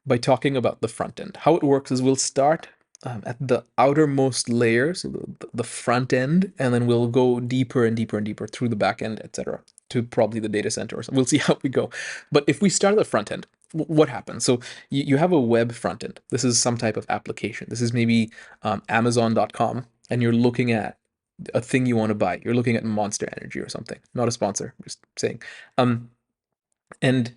by talking about the front end. How it works is we'll start at the outermost layer, so the front end, and then we'll go deeper and deeper and deeper through the back end, etc., to probably the data center or something. We'll see how we go. But if we start at the front end, what happens? So you have a web front end. This is some type of application. This is maybe Amazon.com, and you're looking at a thing you want to buy. You're looking at Monster Energy or something. Not a sponsor, just saying. And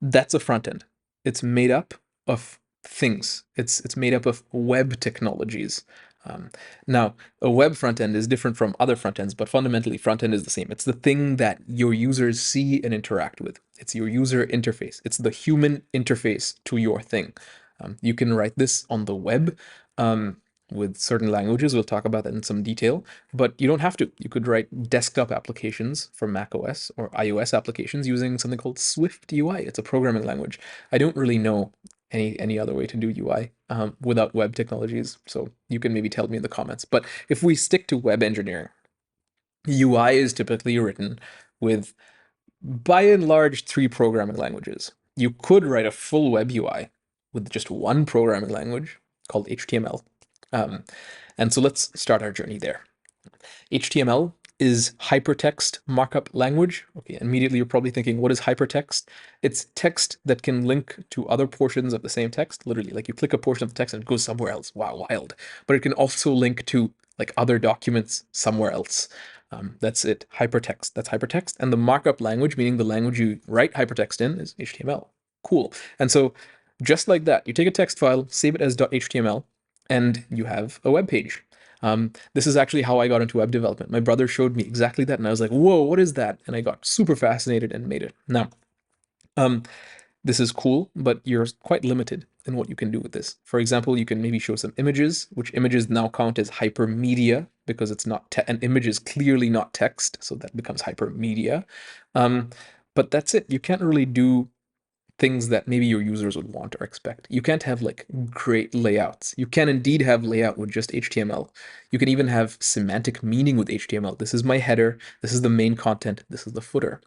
that's a front end. It's made up of things. It's made up of web technologies. Now, a web front end is different from other front ends, but fundamentally, front end is the same. It's the thing that your users see and interact with. It's your user interface. It's the human interface to your thing. You can write this on the web with certain languages. We'll talk about that in some detail, but you don't have to. You could write desktop applications for macOS or iOS applications using something called Swift UI. It's a programming language. I don't really know any other way to do UI without web technologies. So you can maybe tell me in the comments. But if we stick to web engineering, UI is typically written with, by and large, 3 programming languages. You could write a full web UI with just one programming language called HTML. And so let's start our journey there. HTML is hypertext markup language. Okay, immediately you're probably thinking, what is hypertext? It's text that can link to other portions of the same text. Literally, like you click a portion of the text and it goes somewhere else. Wow, wild. But it can also link to like other documents somewhere else. That's it, hypertext. That's hypertext. And the markup language, meaning the language you write hypertext in, is HTML. Cool. And so just like that, you take a text file, save it as .html, and you have a web page. This is actually how I got into web development. My brother showed me exactly that, and I was like, whoa, what is that? And I got super fascinated and made it. Now, This is cool, but you're quite limited in what you can do with this. For example, you can maybe show some images, which images now count as hypermedia because it's not an image is clearly not text, so that becomes hypermedia. But that's it. You can't really do things that maybe your users would want or expect. You can't have like great layouts. You can indeed have layout with just HTML. You can even have semantic meaning with HTML. This is my header, this is the main content, this is the footer.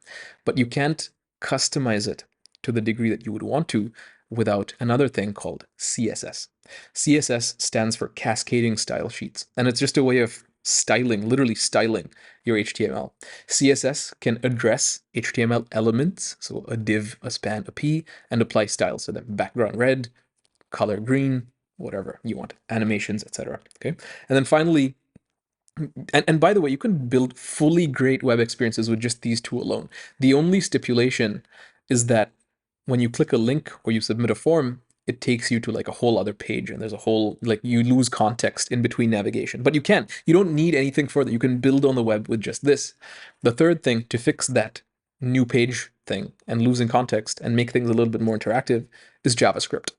But you can't customize it to the degree that you would want to without another thing called CSS. CSS stands for cascading style sheets, and it's just a way of styling, literally styling your HTML. CSS can address HTML elements, so a div, a span, a p, and apply styles to them. Background red, color green, whatever you want, animations, etc. Okay, and then finally, and by the way, you can build fully great web experiences with just these two alone. The only stipulation is that when you click a link or you submit a form, it takes you to like a whole other page, and there's a whole, like, you lose context in between navigation. But you don't need anything further. You can build on the web with just this. The third thing to fix that new page thing and losing context and make things a little bit more interactive is JavaScript.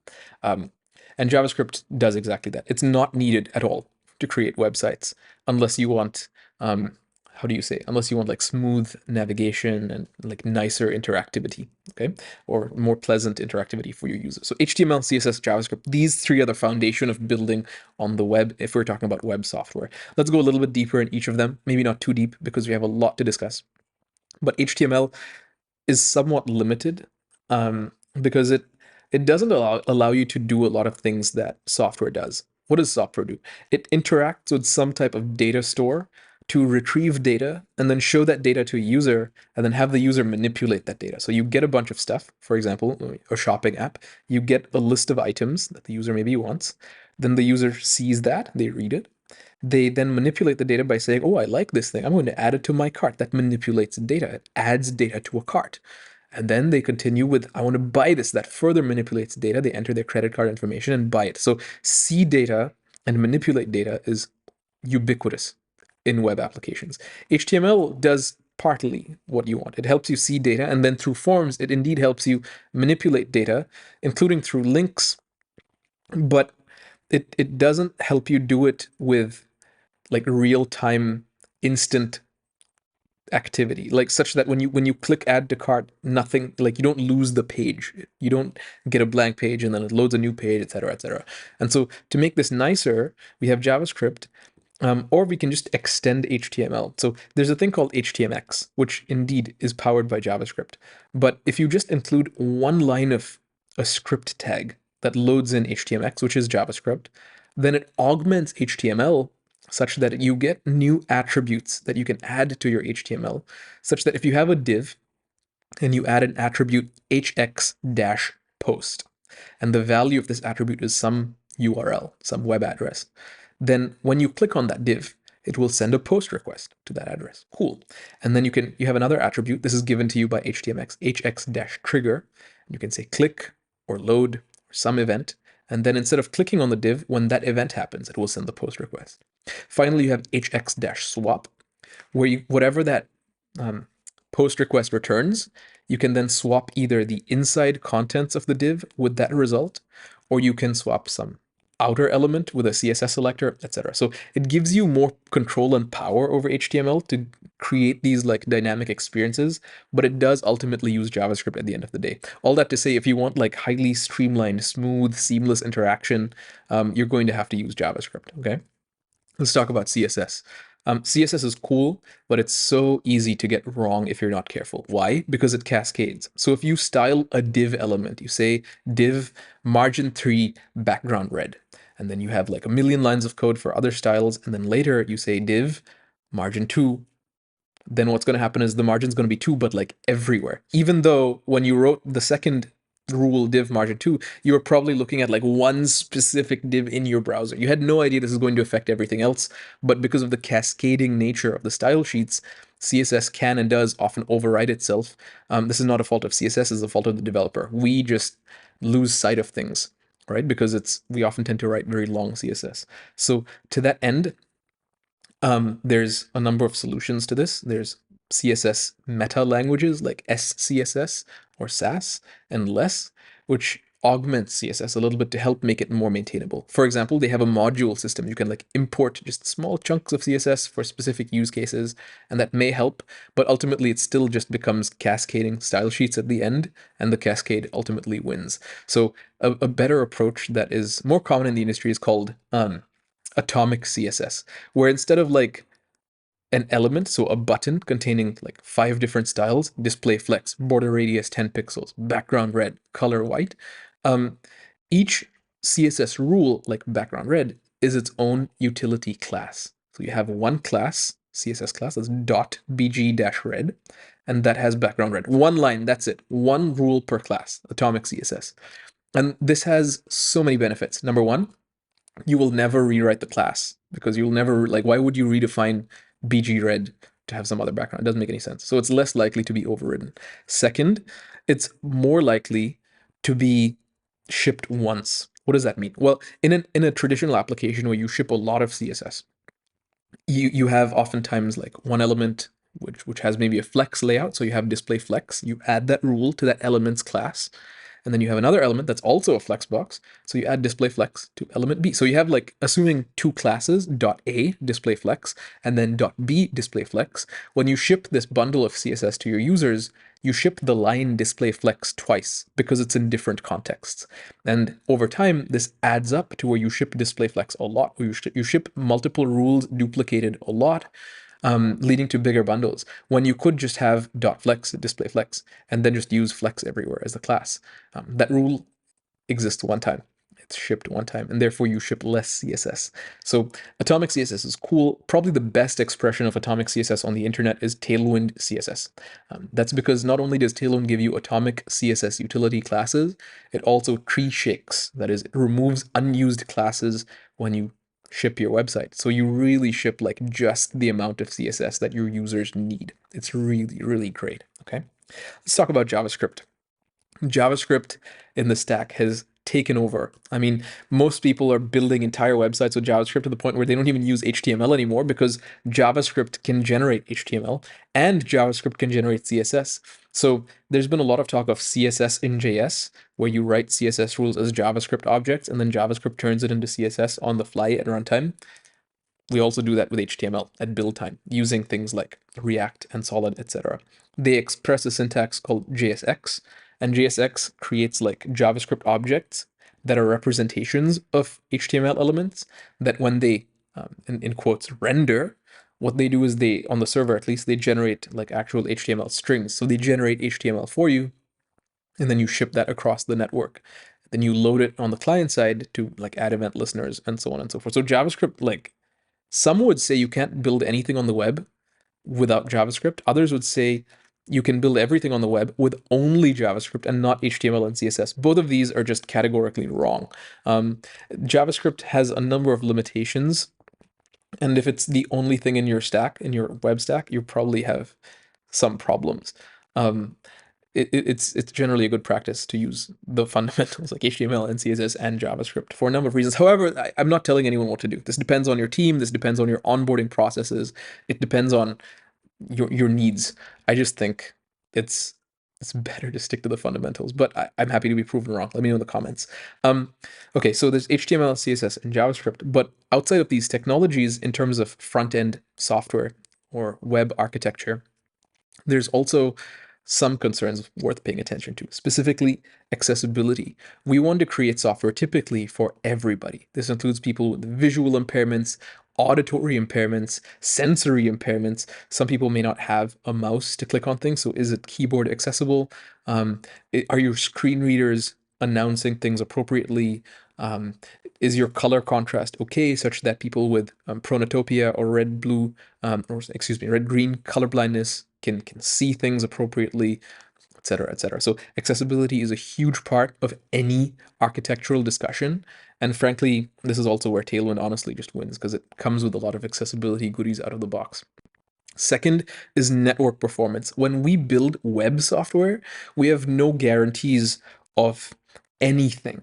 And JavaScript does exactly that. It's not needed at all to create websites unless you want, how do you say, unless you want like smooth navigation and like nicer interactivity, okay, or more pleasant interactivity for your users. So HTML, CSS, JavaScript, these three are the foundation of building on the web if we're talking about web software. Let's go a little bit deeper in each of them, maybe not too deep because we have a lot to discuss. But HTML is somewhat limited because it doesn't allow you to do a lot of things that software does. What does software do? It interacts with some type of data store to retrieve data and then show that data to a user and then have the user manipulate that data. So you get a bunch of stuff, for example, a shopping app, you get a list of items that the user maybe wants. Then the user sees that, they read it. They then manipulate the data by saying, oh, I like this thing, I'm going to add it to my cart. That manipulates data, it adds data to a cart. And then they continue with, I want to buy this. That further manipulates data. They enter their credit card information and buy it. So see data and manipulate data is ubiquitous in web applications. HTML does partly what you want. It helps you see data, and then through forms, it indeed helps you manipulate data, including through links, but it doesn't help you do it with like real-time instant activity, like such that when you click add to cart, nothing, like you don't lose the page, you don't get a blank page and then it loads a new page, etc., etc. And so to make this nicer, we have JavaScript, or we can just extend HTML. So there's a thing called HTMX, which indeed is powered by JavaScript. But if you just include one line of a script tag that loads in HTMX, which is JavaScript, then it augments HTML such that you get new attributes that you can add to your HTML, such that if you have a div and you add an attribute hx-post, and the value of this attribute is some URL, some web address, then when you click on that div, it will send a post request to that address. Cool. And then you have another attribute. This is given to you by HTMX, hx-trigger. You can say click or load or some event. And then instead of clicking on the div, when that event happens, it will send the post request. Finally, you have hx-swap, where whatever that post request returns, you can then swap either the inside contents of the div with that result, or you can swap some outer element with a CSS selector, etc. So it gives you more control and power over HTML to create these like dynamic experiences, but it does ultimately use JavaScript at the end of the day. All that to say, if you want like highly streamlined, smooth, seamless interaction, you're going to have to use JavaScript, okay? Let's talk about CSS. CSS is cool, but it's so easy to get wrong if you're not careful. Why? Because it cascades. So if you style a div element, you say div margin 3 background red, and then you have like a million lines of code for other styles, and then later you say div margin 2, then what's going to happen is the margin's going to be 2, but like everywhere. Even though when you wrote the second rule div margin 2, you were probably looking at like one specific div in your browser. You had no idea this is going to affect everything else, but because of the cascading nature of the style sheets, CSS can and does often override itself. This is not a fault of CSS, it's a fault of the developer. We just lose sight of things, right? Because we often tend to write very long CSS. So to that end, there's a number of solutions to this. There's CSS meta languages like SCSS or SAS and less, which augments CSS a little bit to help make it more maintainable. For example, they have a module system. You can like import just small chunks of CSS for specific use cases, and that may help, but ultimately it still just becomes cascading style sheets at the end, and the cascade ultimately wins. So a better approach that is more common in the industry is called atomic CSS, where instead of like an element, so a button containing like 5 different styles, display flex, border radius 10 pixels, background red, color white. Each CSS rule, like background red, is its own utility class. So you have one class, CSS class, that's .bg-red, and that has background red. One line, that's it. One rule per class, atomic CSS. And this has so many benefits. Number one, you will never rewrite the class because you'll never, like, why would you redefine BG red to have some other background? It doesn't make any sense. So it's less likely to be overridden. Second, it's more likely to be shipped once. What does that mean? Well, in a traditional application where you ship a lot of CSS, you have oftentimes like one element which has maybe a flex layout. So you have display flex. You add that rule to that element's class. And then you have another element that's also a flex box. So you add display flex to element B. So you have like, assuming two classes, .a display flex, and then .b display flex. When you ship this bundle of CSS to your users, you ship the line display flex twice because it's in different contexts. And over time, this adds up to where you ship display flex a lot, or you ship multiple rules duplicated a lot, leading to bigger bundles when you could just have .flex, display flex, and then just use flex everywhere as a class. That rule exists one time. It's shipped one time, and therefore you ship less CSS. So atomic CSS is cool. Probably the best expression of atomic CSS on the internet is TailwindCSS. That's because not only does Tailwind give you atomic CSS utility classes, it also tree shakes. That is, it removes unused classes when you ship your website. So you really ship like just the amount of CSS that your users need. It's really, really great. Okay. Let's talk about JavaScript. JavaScript in the stack has taken over. I mean, most people are building entire websites with JavaScript to the point where they don't even use HTML anymore because JavaScript can generate HTML and JavaScript can generate CSS. So there's been a lot of talk of CSS in JS, where you write CSS rules as JavaScript objects and then JavaScript turns it into CSS on the fly at runtime. We also do that with HTML at build time, using things like React and Solid, etc. They express a syntax called JSX, and JSX creates like JavaScript objects that are representations of HTML elements that when they, in quotes, render, what they do is they, on the server at least, they generate like actual HTML strings. So they generate HTML for you, and then you ship that across the network. Then you load it on the client side to like add event listeners and so on and so forth. So JavaScript, like, some would say you can't build anything on the web without JavaScript. Others would say you can build everything on the web with only JavaScript and not HTML and CSS. Both of these are just categorically wrong. JavaScript has a number of limitations, and if it's the only thing in your stack, in your web stack, you probably have some problems. It's generally a good practice to use the fundamentals like HTML and CSS and JavaScript for a number of reasons. However, I'm not telling anyone what to do. This depends on your team. This depends on your onboarding processes. It depends on your needs. I just think it's better to stick to the fundamentals, but I'm happy to be proven wrong. Let me know in the comments. Okay, so there's HTML, CSS, and JavaScript, but outside of these technologies, in terms of front-end software or web architecture, there's also some concerns worth paying attention to, specifically accessibility. We want to create software typically for everybody. This includes people with visual impairments, auditory impairments, sensory impairments. Some people may not have a mouse to click on things, so is it keyboard accessible? Are your screen readers announcing things appropriately? Is your color contrast okay, such that people with chronotopia or red-blue, red-green colorblindness can see things appropriately, etc., etc. So accessibility is a huge part of any architectural discussion. And frankly, this is also where Tailwind honestly just wins because it comes with a lot of accessibility goodies out of the box. Second is network performance. When we build web software, we have no guarantees of anything.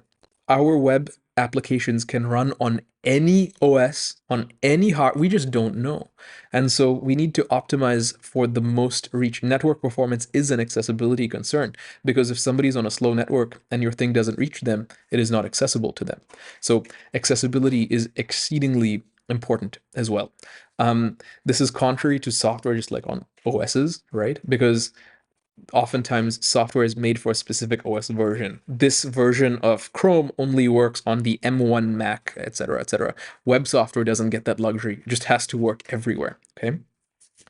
Our web applications can run on any OS, on any hardware. We just don't know. And so we need to optimize for the most reach. Network performance is an accessibility concern, because if somebody's on a slow network and your thing doesn't reach them, it is not accessible to them. So accessibility is exceedingly important as well. This is contrary to software, just like on OSs, right? Because oftentimes software is made for a specific OS version. This version of Chrome only works on the M1 Mac, etc., etc. Web software doesn't get that luxury. It just has to work everywhere, okay?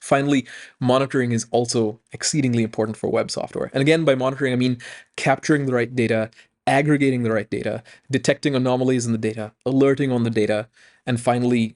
Finally, monitoring is also exceedingly important for web software. And again, by monitoring, I mean capturing the right data, aggregating the right data, detecting anomalies in the data, alerting on the data, and finally,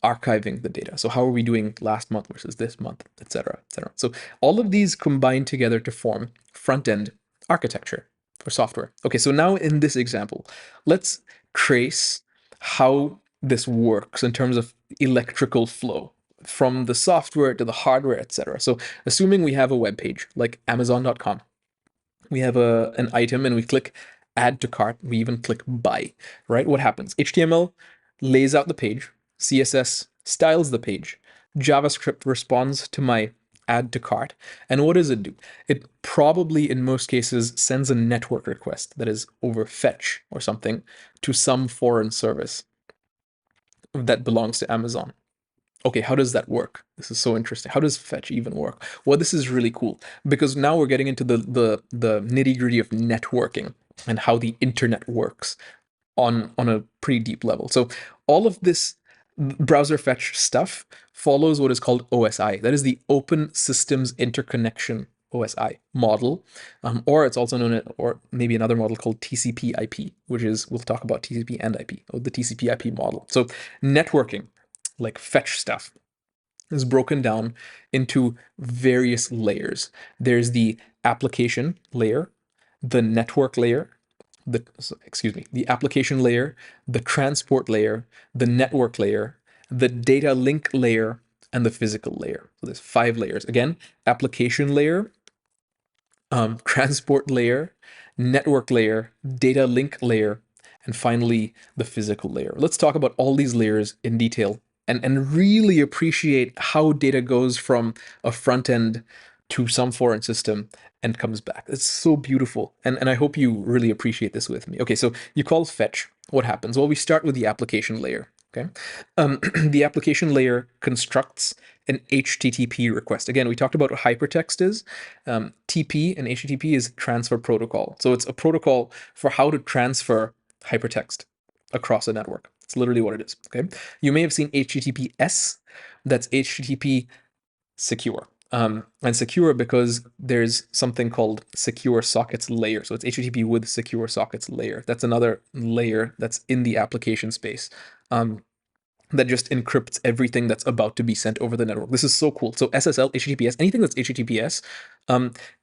archiving the data. So how are we doing last month versus this month, et cetera, et cetera. So all of these combine together to form front-end architecture for software. Okay, so now in this example, let's trace how this works in terms of electrical flow from the software to the hardware, etc. So assuming we have a web page like Amazon.com, we have an item and we click add to cart, we even click buy, right? What happens? HTML lays out the page, CSS styles the page, JavaScript responds to my add to cart. And what does it do? It probably, in most cases, sends a network request that is over fetch or something to some foreign service that belongs to Amazon. Okay, how does that work? This is so interesting. How does fetch even work? Well, this is really cool, because now we're getting into the nitty-gritty of networking and how the internet works on a pretty deep level. So all of this browser fetch stuff follows what is called OSI. That is the Open Systems Interconnection OSI model, or it's also known as, or maybe another model called TCP/IP, which is, we'll talk about TCP and IP, or the TCP/IP model. So networking, like fetch stuff, is broken down into various layers. There's the application layer, the network layer, the application layer, the transport layer, the network layer, the data link layer, and the physical layer. So there's 5 layers. Again, application layer, transport layer, network layer, data link layer, and finally the physical layer. Let's talk about all these layers in detail and really appreciate how data goes from a front end to some foreign system and comes back. It's so beautiful. And I hope you really appreciate this with me. Okay, so you call fetch. What happens? Well, we start with the application layer. Okay, the application layer constructs an HTTP request. Again, we talked about what hypertext is. TP and HTTP is transfer protocol. So it's a protocol for how to transfer hypertext across a network. It's literally what it is. Okay, you may have seen HTTPS. That's HTTP secure. And secure because there's something called secure sockets layer. So it's HTTP with secure sockets layer. That's another layer that's in the application space. That just encrypts everything that's about to be sent over the network. This is so cool. So SSL, HTTPS, anything that's HTTPS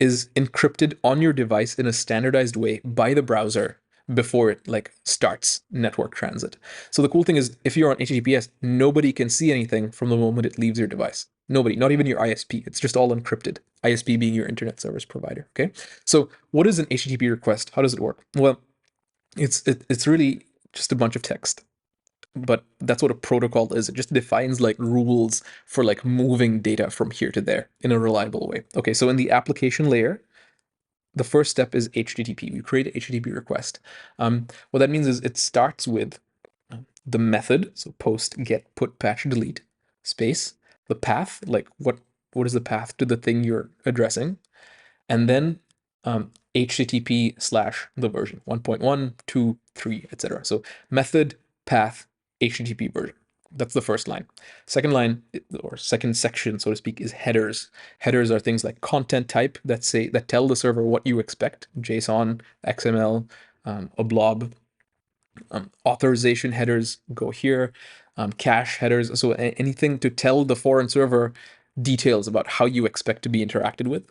is encrypted on your device in a standardized way by the browser before it like starts network transit. So the cool thing is, if you're on HTTPS, nobody can see anything from the moment it leaves your device. Nobody, not even your ISP. It's just all encrypted. ISP being your internet service provider. Okay. So what is an HTTP request? How does it work? Well, it's really just a bunch of text. But that's what a protocol is. It just defines like rules for like moving data from here to there in a reliable way. Okay, so in the application layer, the first step is HTTP. We create an HTTP request. What that means is it starts with the method, so post, get, put, patch, delete, space, the path, like what is the path to the thing you're addressing, and then HTTP / the version 1.1, 2, 3, etc. So method, path, HTTP version. That's the first line. Second line, or second section, so to speak, is headers. Headers are things like content type that tell the server what you expect: JSON, XML, a blob. Authorization headers go here. Cache headers, so anything to tell the foreign server details about how you expect to be interacted with.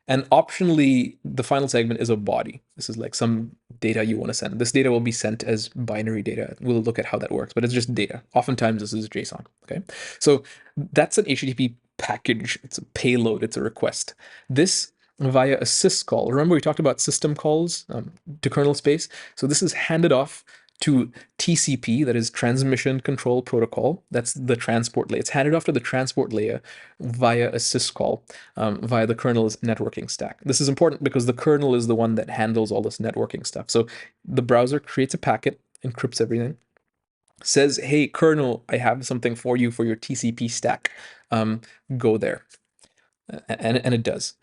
And optionally, the final segment is a body. This is like some data you want to send. This data will be sent as binary data. We'll look at how that works, but it's just data. Oftentimes, this is JSON. Okay, so that's an HTTP package. It's a payload. It's a request. This via a sys call. Remember, we talked about system calls to kernel space. So this is handed off to TCP, that is Transmission Control Protocol. That's the transport layer. It's handed off to the transport layer via a syscall, via the kernel's networking stack. This is important because the kernel is the one that handles all this networking stuff. So the browser creates a packet, encrypts everything, says, hey, kernel, I have something for you for your TCP stack. Go there. And it does.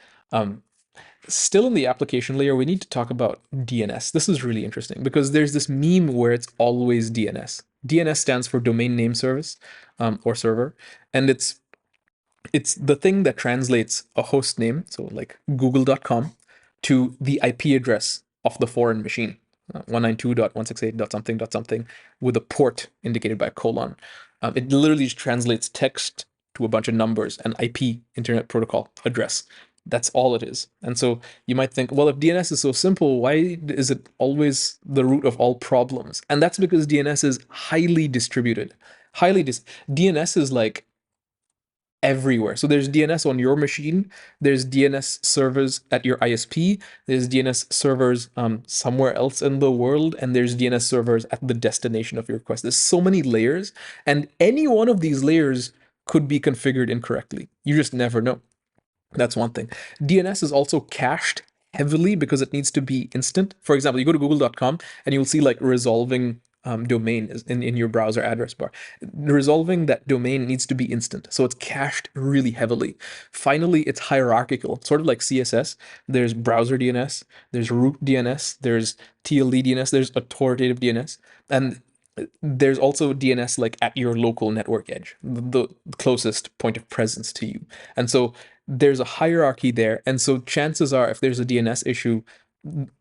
Still in the application layer, we need to talk about DNS. This is really interesting because there's this meme where it's always DNS. DNS stands for domain name service, or server, and it's the thing that translates a host name, so like google.com, to the IP address of the foreign machine, 192.168.something.something, with a port indicated by a colon. It literally just translates text to a bunch of numbers, an IP, Internet Protocol address. That's all it is. And so you might think, well, if DNS is so simple, why is it always the root of all problems? And that's because DNS is highly distributed. DNS is like everywhere. So there's DNS on your machine, there's DNS servers at your ISP, there's DNS servers somewhere else in the world, and there's DNS servers at the destination of your request. There's so many layers, and any one of these layers could be configured incorrectly. You just never know. That's one thing. DNS is also cached heavily because it needs to be instant. For example, you go to google.com and you'll see like resolving domain in your browser address bar. Resolving that domain needs to be instant. So it's cached really heavily. Finally, it's hierarchical, sort of like CSS. There's browser DNS, there's root DNS, there's TLD DNS, there's authoritative DNS. And there's also DNS like at your local network edge, the closest point of presence to you. And so there's a hierarchy there. And so chances are, if there's a DNS issue,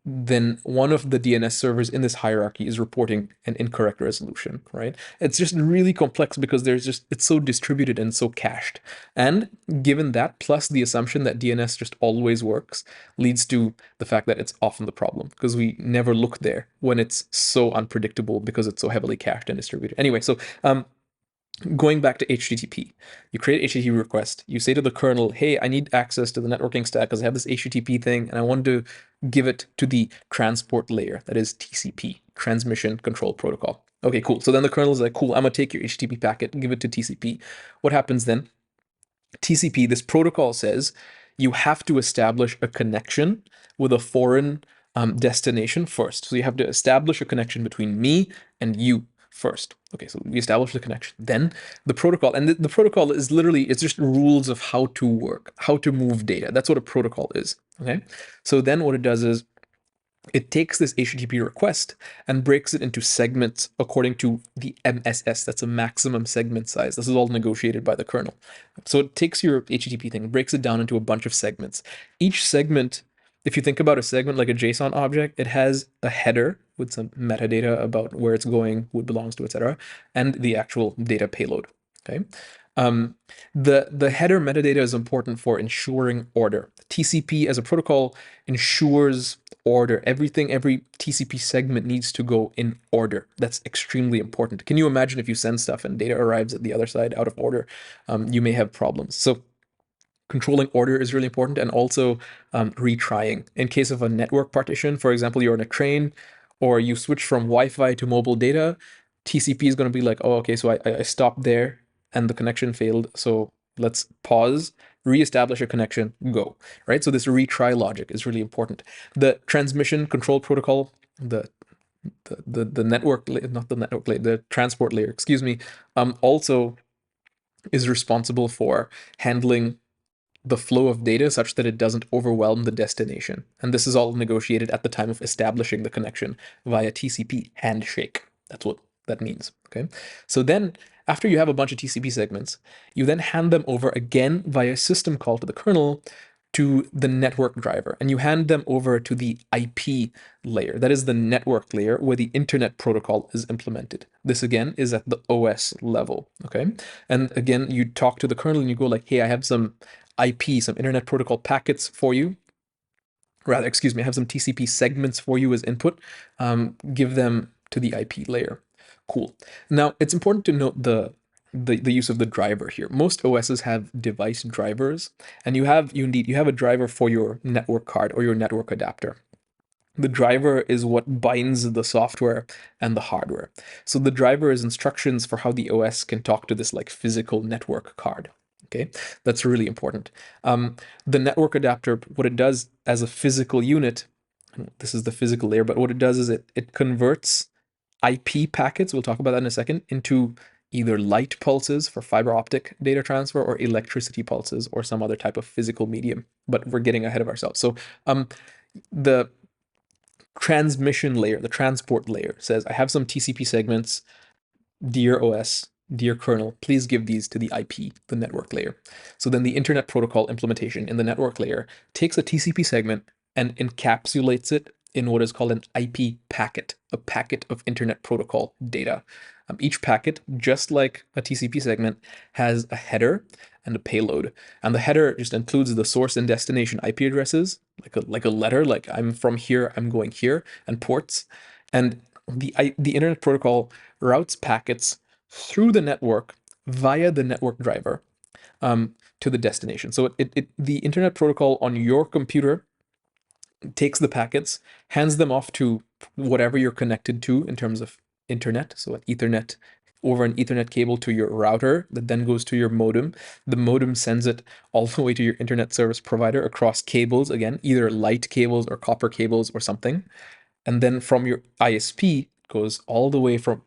then one of the DNS servers in this hierarchy is reporting an incorrect resolution, right? It's just really complex because it's so distributed and so cached. And given that, plus the assumption that DNS just always works, leads to the fact that it's often the problem because we never look there when it's so unpredictable because it's so heavily cached and distributed. Anyway, so going back to HTTP, you create an HTTP request. You say to the kernel, hey, I need access to the networking stack because I have this HTTP thing and I want to give it to the transport layer, that is TCP, Transmission Control Protocol. Okay, cool. So then the kernel is like, cool, I'm going to take your HTTP packet and give it to TCP. What happens then? TCP, this protocol says you have to establish a connection with a foreign destination first. So you have to establish a connection between me and you first. Okay, so we establish the connection. Then the protocol, and the protocol is literally, it's just rules of how to work, how to move data. That's what a protocol is, okay? So then what it does is it takes this HTTP request and breaks it into segments according to the MSS. That's a maximum segment size. This is all negotiated by the kernel. So it takes your HTTP thing, breaks it down into a bunch of segments. Each segment, if you think about a segment like a JSON object, it has a header with some metadata about where it's going, who it belongs to, etc., and the actual data payload. Okay. The header metadata is important for ensuring order. TCP as a protocol ensures order. Every TCP segment needs to go in order. That's extremely important. Can you imagine if you send stuff and data arrives at the other side out of order? You may have problems. So controlling order is really important, and also retrying. In case of a network partition, for example, you're on a train or you switch from Wi-Fi to mobile data, TCP is going to be like, oh, okay, so I stopped there and the connection failed. So let's pause, reestablish a connection, go, right? So this retry logic is really important. The transmission control protocol, the network, not the network layer, the transport layer, excuse me, also is responsible for handling the flow of data such that it doesn't overwhelm the destination. And this is all negotiated at the time of establishing the connection via TCP handshake. That's what that means, okay? So then after you have a bunch of TCP segments, you then hand them over again via system call to the kernel to the network driver, and you hand them over to the IP layer. That is the network layer where the internet protocol is implemented. This again is at the OS level, okay? And again, you talk to the kernel and you go like, hey, I have some IP, some internet protocol packets for you. Rather, excuse me, I have some TCP segments for you as input. Give them to the IP layer. Cool. Now, it's important to note the use of the driver here. Most OSs have device drivers, and you have a driver for your network card or your network adapter. The driver is what binds the software and the hardware. So the driver is instructions for how the OS can talk to this like physical network card. Okay, that's really important. The network adapter, what it does as a physical unit, this is the physical layer, but what it does is it converts IP packets, we'll talk about that in a second, into either light pulses for fiber optic data transfer or electricity pulses or some other type of physical medium. But we're getting ahead of ourselves. So the transmission layer, the transport layer, says, I have some TCP segments, dear OS, dear kernel, please give these to the IP, the network layer. So then the internet protocol implementation in the network layer takes a TCP segment and encapsulates it in what is called an IP packet, a packet of internet protocol data. Each packet, just like a TCP segment, has a header and a payload. And the header just includes the source and destination IP addresses, like a letter, like I'm from here, I'm going here, and ports. And the internet protocol routes packets through the network via the network driver to the destination. So the internet protocol on your computer takes the packets, hands them off to whatever you're connected to in terms of internet, so an Ethernet over an Ethernet cable to your router that then goes to your modem. The modem sends it all the way to your internet service provider across cables, again, either light cables or copper cables or something. And then from your ISP, it goes all the way from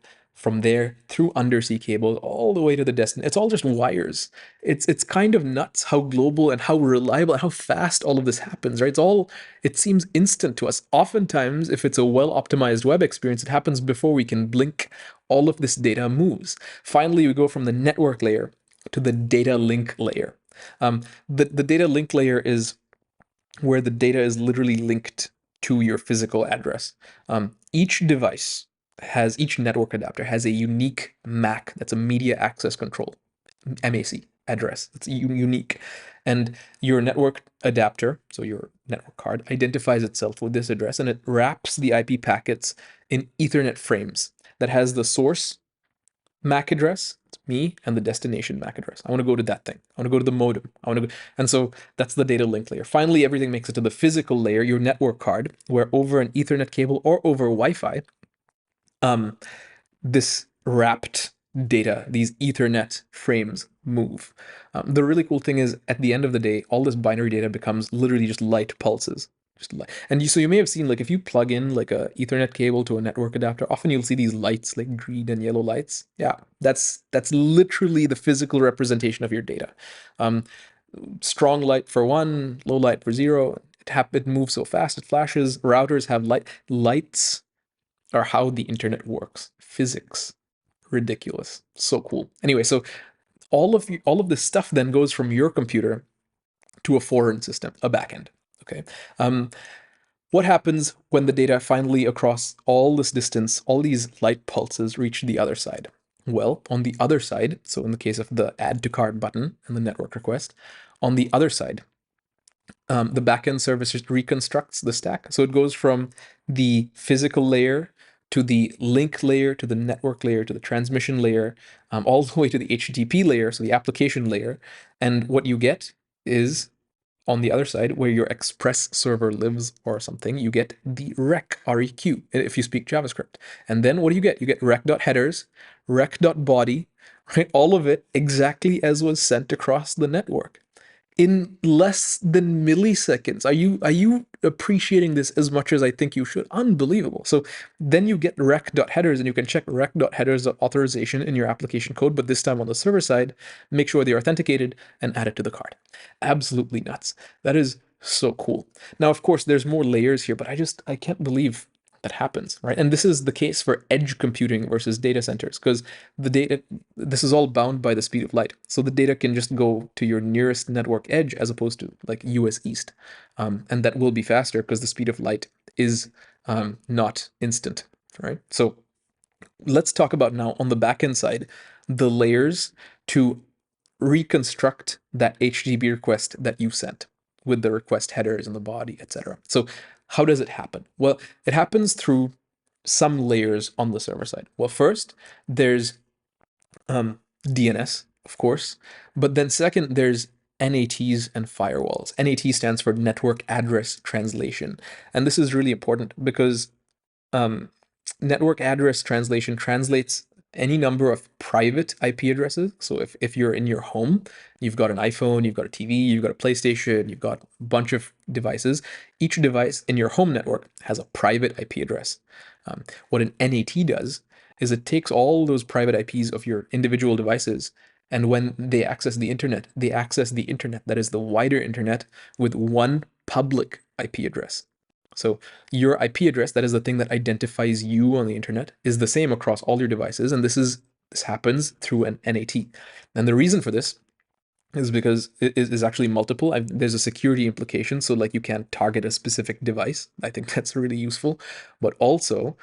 there through undersea cables all the way to the destination. It's all just wires. It's kind of nuts how global and how reliable and how fast all of this happens, right? It seems instant to us. Oftentimes, if it's a well-optimized web experience, it happens before we can blink. All of this data moves. Finally, we go from the network layer to the data link layer. The data link layer is where the data is literally linked to your physical address. Each device each network adapter has a unique MAC, that's a media access control, MAC address. It's unique. And your network adapter, so your network card, identifies itself with this address and it wraps the IP packets in Ethernet frames that has the source MAC address, it's me, and the destination MAC address. I want to go to that thing. I want to go to the modem. And so that's the data link layer. Finally, everything makes it to the physical layer, your network card, where over an Ethernet cable or over Wi-Fi, this wrapped data, these Ethernet frames move. The really cool thing is, at the end of the day, all this binary data becomes literally just light pulses. So you may have seen, like, if you plug in like a Ethernet cable to a network adapter, often you'll see these lights, like green and yellow lights. Yeah, that's literally the physical representation of your data. Strong light for 1, low light for 0. It moves so fast, it flashes. Routers have lights are how the internet works. Physics. Ridiculous. So cool. Anyway, so all of this stuff then goes from your computer to a foreign system, a backend. Okay. What happens when the data finally across all this distance, all these light pulses reach the other side? Well, on the other side, so in the case of the add to cart button and the network request, on the other side, the backend service just reconstructs the stack. So it goes from the physical layer to the link layer, to the network layer, to the transmission layer, all the way to the HTTP layer, so the application layer. And what you get is, on the other side, where your express server lives or something, you get the rec, REQ, if you speak JavaScript. And then what do? You get rec.headers, rec.body, right? All of it exactly as was sent across the network in less than milliseconds. Are you appreciating this as much as I think you should? Unbelievable. So then you get rec.headers and you can check rec.headers authorization in your application code, but this time on the server side, make sure they're authenticated and add it to the card. Absolutely nuts. That is so cool. Now, of course, there's more layers here, but I can't believe that happens, right? And this is the case for edge computing versus data centers, because this is all bound by the speed of light. So the data can just go to your nearest network edge as opposed to like US East. And that will be faster because the speed of light is not instant, right? So let's talk about now on the backend side, the layers to reconstruct that HTTP request that you sent with the request headers and the body, etc. So how does it happen? Well, it happens through some layers on the server side. Well, first, there's DNS, of course, but then second, there's NATs and firewalls. NAT stands for Network Address Translation. And this is really important because network address translation translates any number of private IP addresses. So if you're in your home, you've got an iPhone, you've got a TV, you've got a PlayStation, you've got a bunch of devices. Each device in your home network has a private IP address. What an NAT does is it takes all those private IPs of your individual devices, and when they access the internet, that is the wider internet, with one public IP address. So your IP address, that is the thing that identifies you on the internet, is the same across all your devices, and this happens through an NAT. And the reason for this is because it is actually multiple. There's a security implication, so like you can't target a specific device. I think that's really useful, but also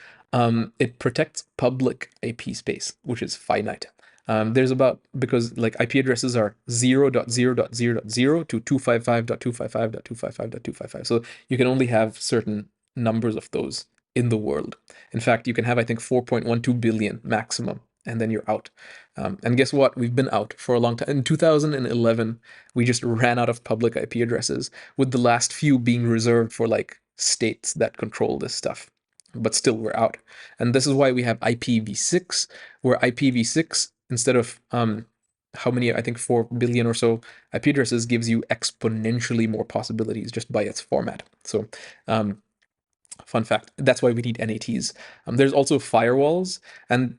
it protects public IP space, which is finite. Because like IP addresses are 0.0.0.0 to 255.255.255.255. So you can only have certain numbers of those in the world. In fact, you can have, I think, 4.12 billion maximum, and then you're out. And guess what? We've been out for a long time. In 2011, we just ran out of public IP addresses, with the last few being reserved for like states that control this stuff. But still, we're out. And this is why we have IPv6, where IPv6, instead of how many, I think 4 billion or so IP addresses, gives you exponentially more possibilities just by its format. So fun fact, that's why we need NATs. There's also firewalls, and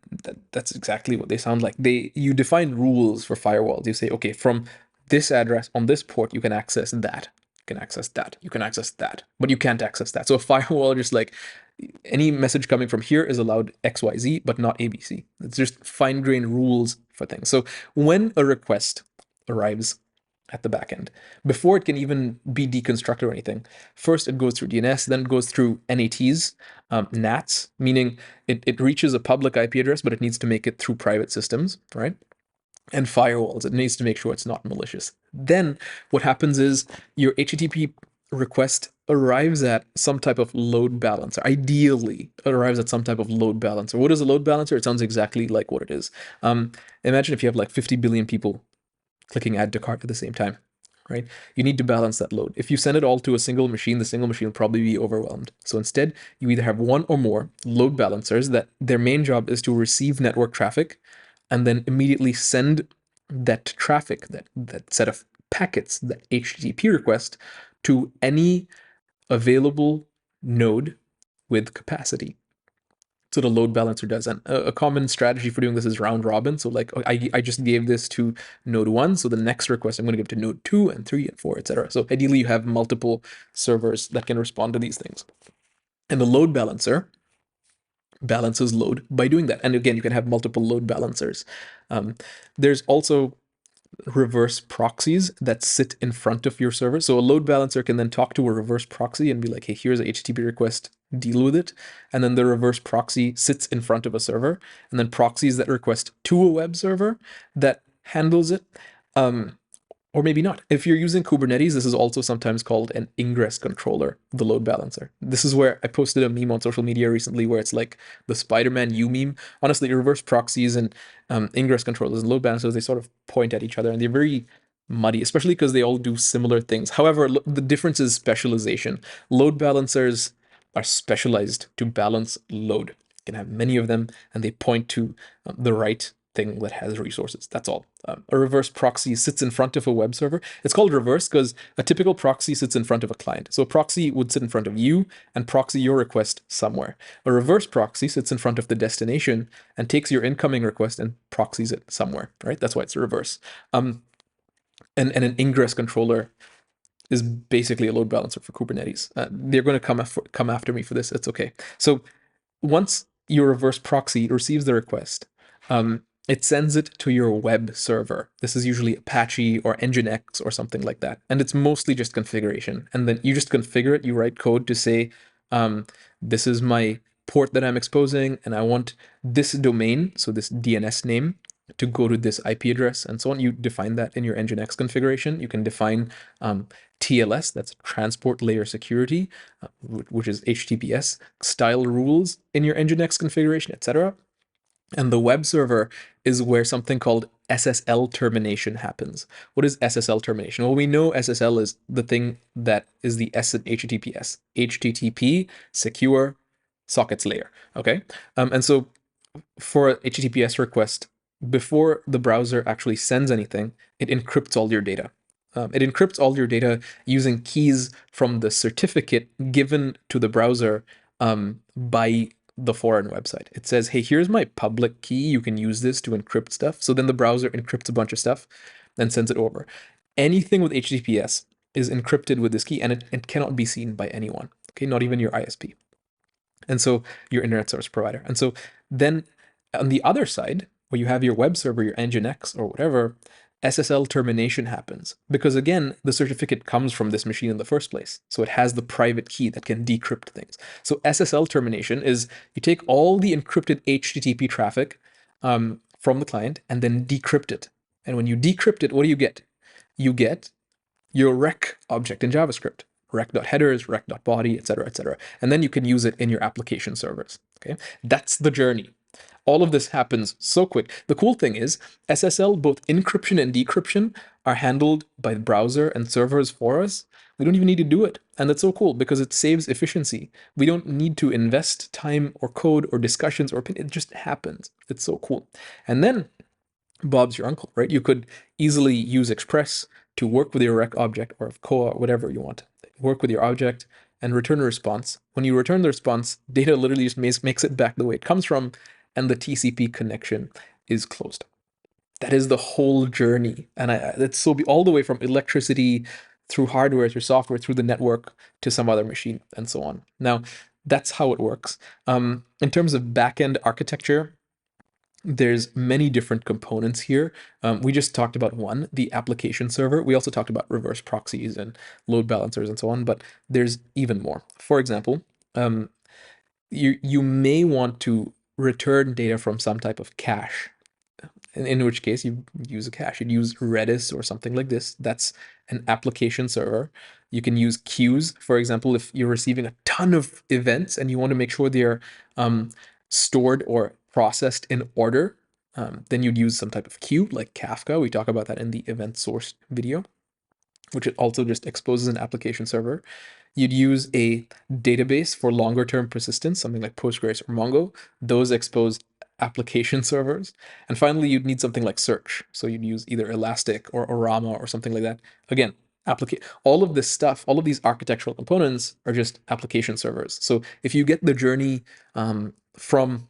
that's exactly what they sound like. You define rules for firewalls. You say, okay, from this address on this port, you can access that. You can access that. You can access that, but you can't access that. So a firewall, just like any message coming from here, is allowed XYZ, but not ABC. It's just fine-grained rules for things. So when a request arrives at the backend, before it can even be deconstructed or anything, first it goes through DNS, then it goes through NATs, NATs, meaning it reaches a public IP address, but it needs to make it through private systems, right? And firewalls, it needs to make sure it's not malicious. Then what happens is your HTTP request arrives at some type of load balancer. Ideally, it arrives at some type of load balancer. What is a load balancer? It sounds exactly like what it is. Imagine if you have like 50 billion people clicking add to cart at the same time, right? You need to balance that load. If you send it all to a single machine, the single machine will probably be overwhelmed. So instead, you either have one or more load balancers that their main job is to receive network traffic and then immediately send that traffic, that set of packets, that HTTP request, to any available node with capacity. So the load balancer does. And a common strategy for doing this is round robin. So like I just gave this to node 1, so the next request I'm going to give to node 2 and 3 and 4, etc. So ideally you have multiple servers that can respond to these things. And the load balancer balances load by doing that. And again, you can have multiple load balancers. There's also reverse proxies that sit in front of your server. So a load balancer can then talk to a reverse proxy and be like, hey, here's a HTTP request, deal with it. And then the reverse proxy sits in front of a server, and then proxies that request to a web server that handles it. Or maybe not. If you're using Kubernetes, this is also sometimes called an ingress controller, the load balancer. This is where I posted a meme on social media recently where it's like the Spider-Man U meme. Honestly, reverse proxies and ingress controllers and load balancers, they sort of point at each other, and they're very muddy, especially because they all do similar things. However, the difference is specialization. Load balancers are specialized to balance load. You can have many of them, and they point to the right thing that has resources. That's all. A reverse proxy sits in front of a web server. It's called reverse because a typical proxy sits in front of a client. So a proxy would sit in front of you and proxy your request somewhere. A reverse proxy sits in front of the destination and takes your incoming request and proxies it somewhere, right? That's why it's a reverse. And an ingress controller is basically a load balancer for Kubernetes. They're going to come after me for this. It's okay. So once your reverse proxy receives the request, it sends it to your web server. This is usually Apache or Nginx or something like that. And it's mostly just configuration. And then you just configure it. You write code to say, this is my port that I'm exposing, and I want this domain, so this DNS name, to go to this IP address and so on. You define that in your Nginx configuration. You can define TLS, that's transport layer security, which is HTTPS style rules in your Nginx configuration, etc. And the web server is where something called SSL termination happens. What is SSL termination? Well, we know SSL is the thing that is the S in HTTPS, HTTP secure sockets layer. Okay. And so for a HTTPS request, before the browser actually sends anything, it encrypts all your data. It encrypts all your data using keys from the certificate given to the browser by the foreign website. It says, hey, here's my public key. You can use this to encrypt stuff. So then the browser encrypts a bunch of stuff and sends it over. Anything with HTTPS is encrypted with this key, and it cannot be seen by anyone. Okay, not even your ISP. And so your internet service provider. And so then on the other side, where you have your web server, your Nginx or whatever, SSL termination happens because again, the certificate comes from this machine in the first place. So it has the private key that can decrypt things. So SSL termination is you take all the encrypted HTTP traffic from the client and then decrypt it. And when you decrypt it, what do you get? You get your rec object in JavaScript, rec.headers, rec.body, etc., etc. And then you can use it in your application servers. Okay, that's the journey. All of this happens so quick. The cool thing is SSL, both encryption and decryption, are handled by the browser and servers for us. We don't even need to do it. And that's so cool because it saves efficiency. We don't need to invest time or code or discussions or it just happens. It's so cool. And then Bob's your uncle, right? You could easily use Express to work with your rec object or Koa, whatever you want. Work with your object and return a response. When you return the response, data literally just makes it back the way it comes from, and the TCP connection is closed. That is the whole journey, and that's so all the way from electricity through hardware, through software, through the network to some other machine, and so on. Now, that's how it works. In terms of backend architecture, there's many different components here. We just talked about one, the application server. We also talked about reverse proxies and load balancers and so on, but there's even more. For example, you may want to return data from some type of cache, in which case you use a cache. You'd use Redis or something like this. That's an application server. You can use queues, for example, if you're receiving a ton of events and you want to make sure they're stored or processed in order, then you'd use some type of queue like Kafka. We talk about that in the event source video, which it also just exposes an application server. You'd use a database for longer term persistence, something like Postgres or Mongo. Those expose application servers. And finally, you'd need something like search. So you'd use either Elastic or Orama or something like that. Again, all of this stuff, all of these architectural components are just application servers. So if you get the journey from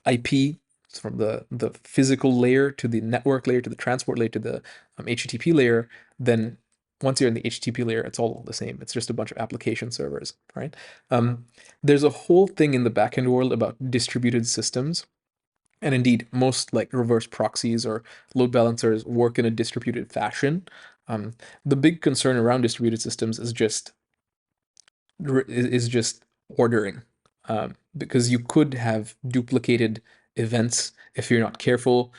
IP, from the physical layer to the network layer to the transport layer to the HTTP layer, then once you're in the HTTP layer, it's all the same. It's just a bunch of application servers, right? There's a whole thing in the backend world about distributed systems. And indeed, most like reverse proxies or load balancers work in a distributed fashion. The big concern around distributed systems is just ordering, because you could have duplicated events if you're not careful.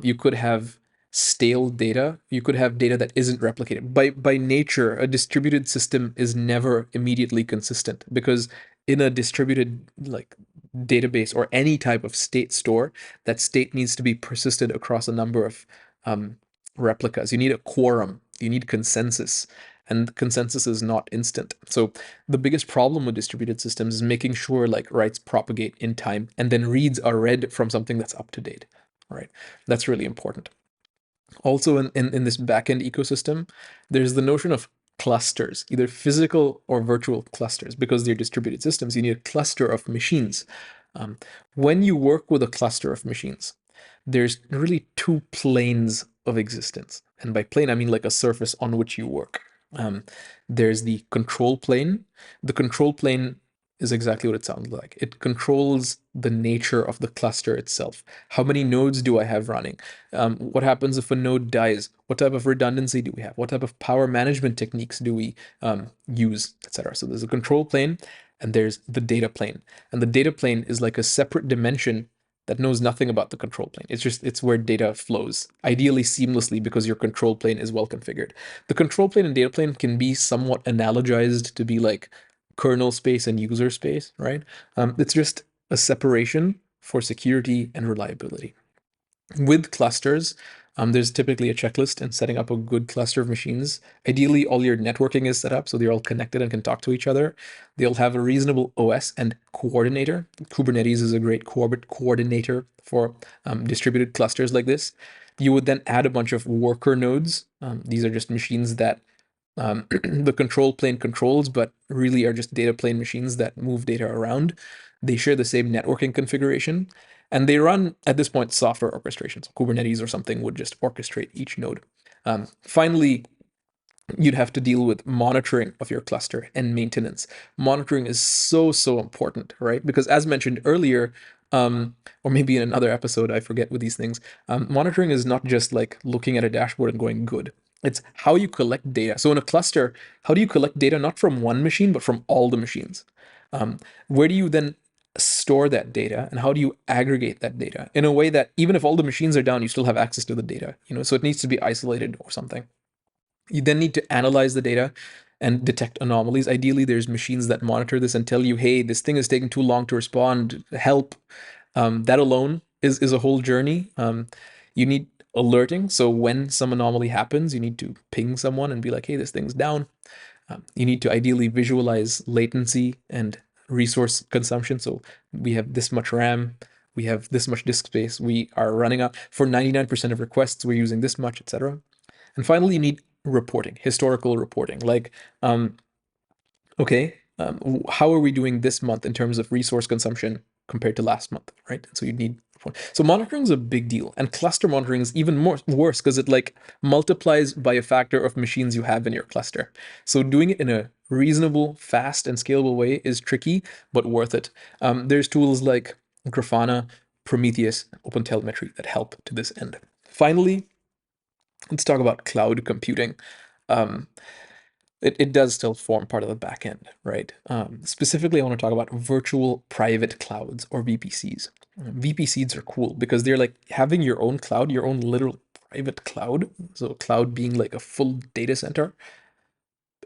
You could have stale data. You could have data that isn't replicated. By nature, a distributed system is never immediately consistent because in a distributed like database or any type of state store, that state needs to be persisted across a number of replicas. You need a quorum. You need consensus. And consensus is not instant. So the biggest problem with distributed systems is making sure like writes propagate in time and then reads are read from something that's up to date. All right, that's really important. Also in this backend ecosystem, there's the notion of clusters, either physical or virtual clusters. Because they're distributed systems, you need a cluster of machines. When you work with a cluster of machines, there's really two planes of existence. And by plane, I mean like a surface on which you work. There's the control plane. The control plane is exactly what it sounds like. It controls the nature of the cluster itself. How many nodes do I have running? What happens if a node dies? What type of redundancy do we have? What type of power management techniques do we use, etc. So there's a control plane and there's the data plane. And the data plane is like a separate dimension that knows nothing about the control plane. It's where data flows, ideally seamlessly because your control plane is well configured. The control plane and data plane can be somewhat analogized to be like kernel space and user space, right? It's just a separation for security and reliability. With clusters, there's typically a checklist in setting up a good cluster of machines. Ideally, all your networking is set up so they're all connected and can talk to each other. They'll have a reasonable OS and coordinator. Kubernetes is a great coordinator for distributed clusters like this. You would then add a bunch of worker nodes. These are just machines that the control plane controls, but really are just data plane machines that move data around. They share the same networking configuration, and they run, at this point, software orchestration. So Kubernetes or something would just orchestrate each node. Finally, you'd have to deal with monitoring of your cluster and maintenance. Monitoring is so important, right? Because as mentioned earlier, or maybe in another episode, I forget with these things, monitoring is not just like looking at a dashboard and going good. It's how you collect data. So in a cluster, how do you collect data not from one machine, but from all the machines? Where do you then store that data, and how do you aggregate that data in a way that even if all the machines are down, you still have access to the data, so it needs to be isolated or something. You then need to analyze the data and detect anomalies. Ideally, there's machines that monitor this and tell you, hey, this thing is taking too long to respond, help. That alone is a whole journey. You need alerting. So when some anomaly happens, you need to ping someone and be like, hey, this thing's down. You need to ideally visualize latency and resource consumption. So we have this much RAM, we have this much disk space, we are running up for 99% of requests, we're using this much, etc. And finally, you need reporting, historical reporting. Like, okay, how are we doing this month in terms of resource consumption compared to last month, right? So you need, so monitoring is a big deal, and cluster monitoring is even worse because it like multiplies by a factor of machines you have in your cluster. So doing it in a reasonable, fast, and scalable way is tricky, but worth it. There's tools like Grafana, Prometheus, OpenTelemetry that help to this end. Finally, let's talk about cloud computing. It does still form part of the backend, right? Specifically, I want to talk about virtual private clouds, or VPCs. VPCs are cool because they're like having your own cloud, your own literal private cloud. So cloud being like a full data center.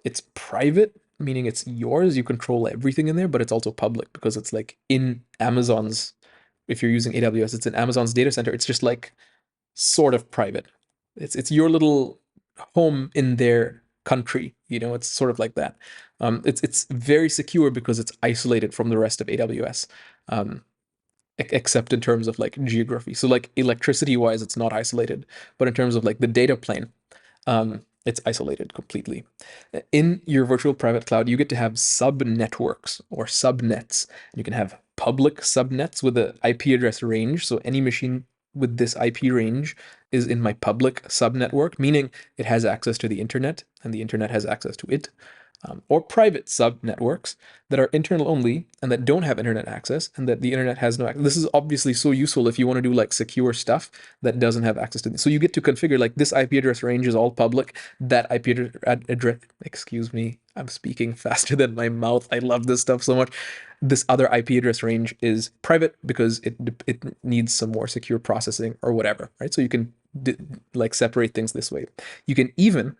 It's private, meaning it's yours. You control everything in there, but it's also public because it's like in Amazon's, if you're using AWS, it's in Amazon's data center. It's just like sort of private. It's your little home in their country, it's sort of like that. It's very secure because it's isolated from the rest of AWS, except in terms of like geography. So like electricity wise, it's not isolated, but in terms of like the data plane, it's isolated completely. In your virtual private cloud, you get to have subnetworks or subnets. You can have public subnets with an IP address range. So any machine with this IP range is in my public subnetwork, meaning it has access to the internet and the internet has access to it. Or private subnetworks that are internal only and that don't have internet access and that the internet has no access. This is obviously so useful if you want to do like secure stuff that doesn't have access to this. So you get to configure like this IP address range is all public, that IP address, excuse me, I'm speaking faster than my mouth. I love this stuff so much. This other IP address range is private because it needs some more secure processing or whatever, right? So you can like separate things this way. You can even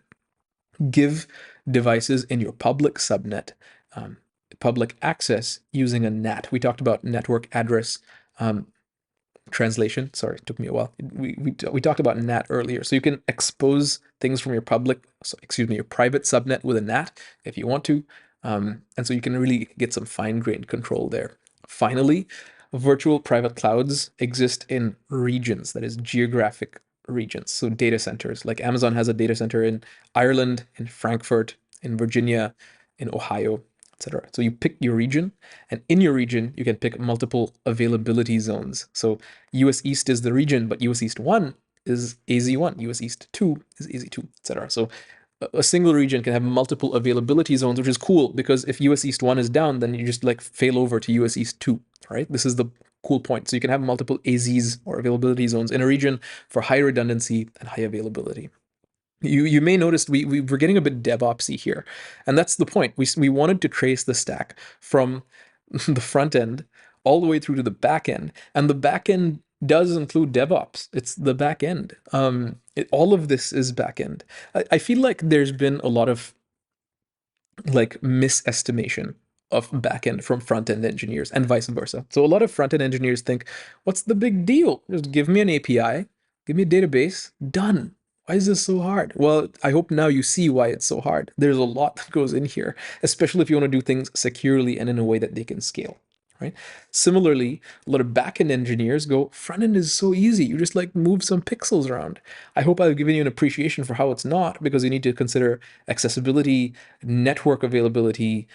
give devices in your public subnet public access using a NAT. We talked about network address translation. Sorry, it took me a while. We talked about NAT earlier. So you can expose things from your your private subnet with a NAT if you want to. And so you can really get some fine-grained control there. Finally, virtual private clouds exist in regions, that is geographic regions. So data centers, like Amazon has a data center in Ireland, in Frankfurt, in Virginia, in Ohio, etc. So you pick your region, and in your region, you can pick multiple availability zones. So US East is the region, but US East 1 is AZ1, US East 2 is AZ2, etc. So a single region can have multiple availability zones, which is cool because if US East 1 is down, then you just like fail over to US East 2, right? This is the cool point. So you can have multiple AZs or availability zones in a region for high redundancy and high availability. You may notice we're getting a bit DevOpsy here, and that's the point. We wanted to trace the stack from the front end all the way through to the back end, and the back end does include DevOps. It's the back end. All of this is back end. I feel like there's been a lot of like misestimation of backend from front-end engineers and vice versa. So a lot of front-end engineers think, what's the big deal? Just give me an API, give me a database, done. Why is this so hard? Well, I hope now you see why it's so hard. There's a lot that goes in here, especially if you want to do things securely and in a way that they can scale, right? Similarly, a lot of backend engineers go, front end is so easy. You just like move some pixels around. I hope I've given you an appreciation for how it's not, because you need to consider accessibility, network availability,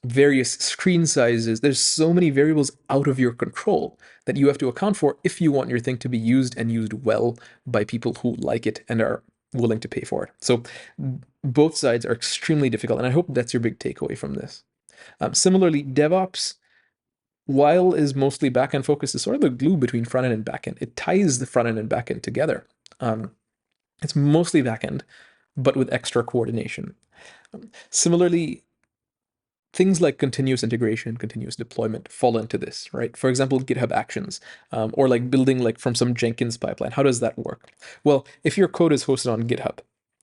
various screen sizes. There's so many variables out of your control that you have to account for if you want your thing to be used and used well by people who like it and are willing to pay for it. So both sides are extremely difficult, and I hope that's your big takeaway from this. Similarly, DevOps, while is mostly backend focused, is sort of the glue between front end and backend. It ties the front end and backend together. It's mostly backend, but with extra coordination. Similarly, things like continuous integration, continuous deployment fall into this, right? For example, GitHub Actions, or like building like from some Jenkins pipeline. How does that work? Well, if your code is hosted on GitHub,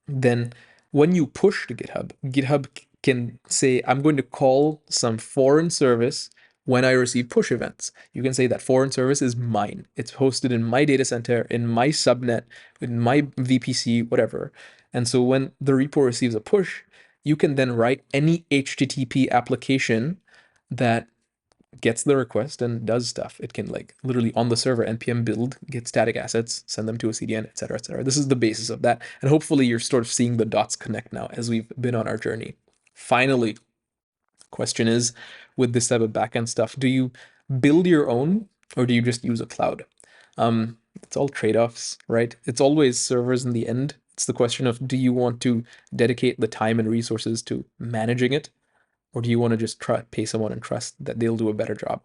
then when you push to GitHub, GitHub can say, I'm going to call some foreign service when I receive push events. You can say that foreign service is mine. It's hosted in my data center, in my subnet, in my VPC, whatever. And so when the repo receives a push, you can then write any HTTP application that gets the request and does stuff. It can like literally on the server npm build, get static assets, send them to a CDN, etc., etc. This is the basis of that. And hopefully you're sort of seeing the dots connect now as we've been on our journey. Finally, question is, with this type of backend stuff, do you build your own or do you just use a cloud? It's all trade-offs, right? It's always servers in the end. It's the question of, do you want to dedicate the time and resources to managing it, or do you want to just pay someone and trust that they'll do a better job?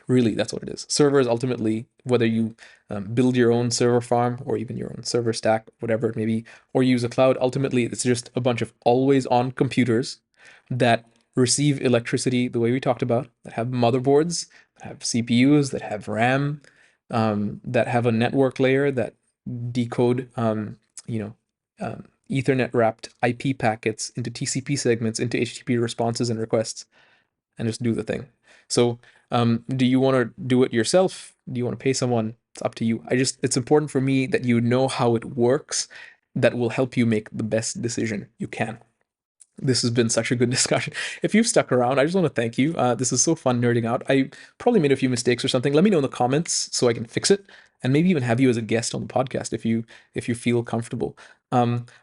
Really, that's what it is. Servers, ultimately, whether you build your own server farm or even your own server stack, whatever it may be, or use a cloud, ultimately, it's just a bunch of always-on computers that receive electricity the way we talked about, that have motherboards, that have CPUs, that have RAM, that have a network layer that decode, Ethernet wrapped IP packets into TCP segments, into HTTP responses and requests, and just do the thing. So do you want to do it yourself? Do you want to pay someone? It's up to you. It's important for me that you know how it works. That will help you make the best decision you can. This has been such a good discussion. If you've stuck around, I just want to thank you. This is so fun nerding out. I probably made a few mistakes or something. Let me know in the comments so I can fix it, and maybe even have you as a guest on the podcast if you feel comfortable.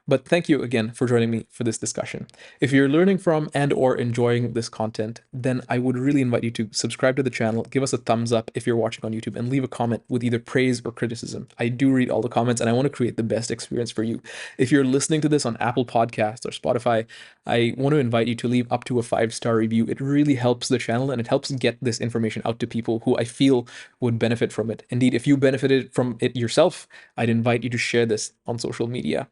But thank you again for joining me for this discussion. If you're learning from and or enjoying this content, then I would really invite you to subscribe to the channel, give us a thumbs up if you're watching on YouTube, and leave a comment with either praise or criticism. I do read all the comments, and I want to create the best experience for you. If you're listening to this on Apple Podcasts or Spotify, I want to invite you to leave up to a 5-star review. It really helps the channel, and it helps get this information out to people who I feel would benefit from it. Indeed, if you benefited from it yourself, I'd invite you to share this on social media.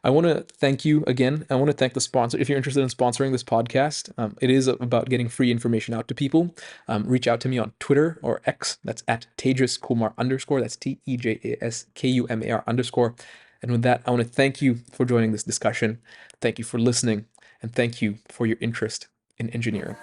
I want to thank you again. I want to thank the sponsor. If you're interested in sponsoring this podcast, it is about getting free information out to people. Reach out to me on Twitter or X. That's at TejasKumar _. That's TEJASKUMAR _. And with that, I want to thank you for joining this discussion. Thank you for listening, and thank you for your interest in engineering.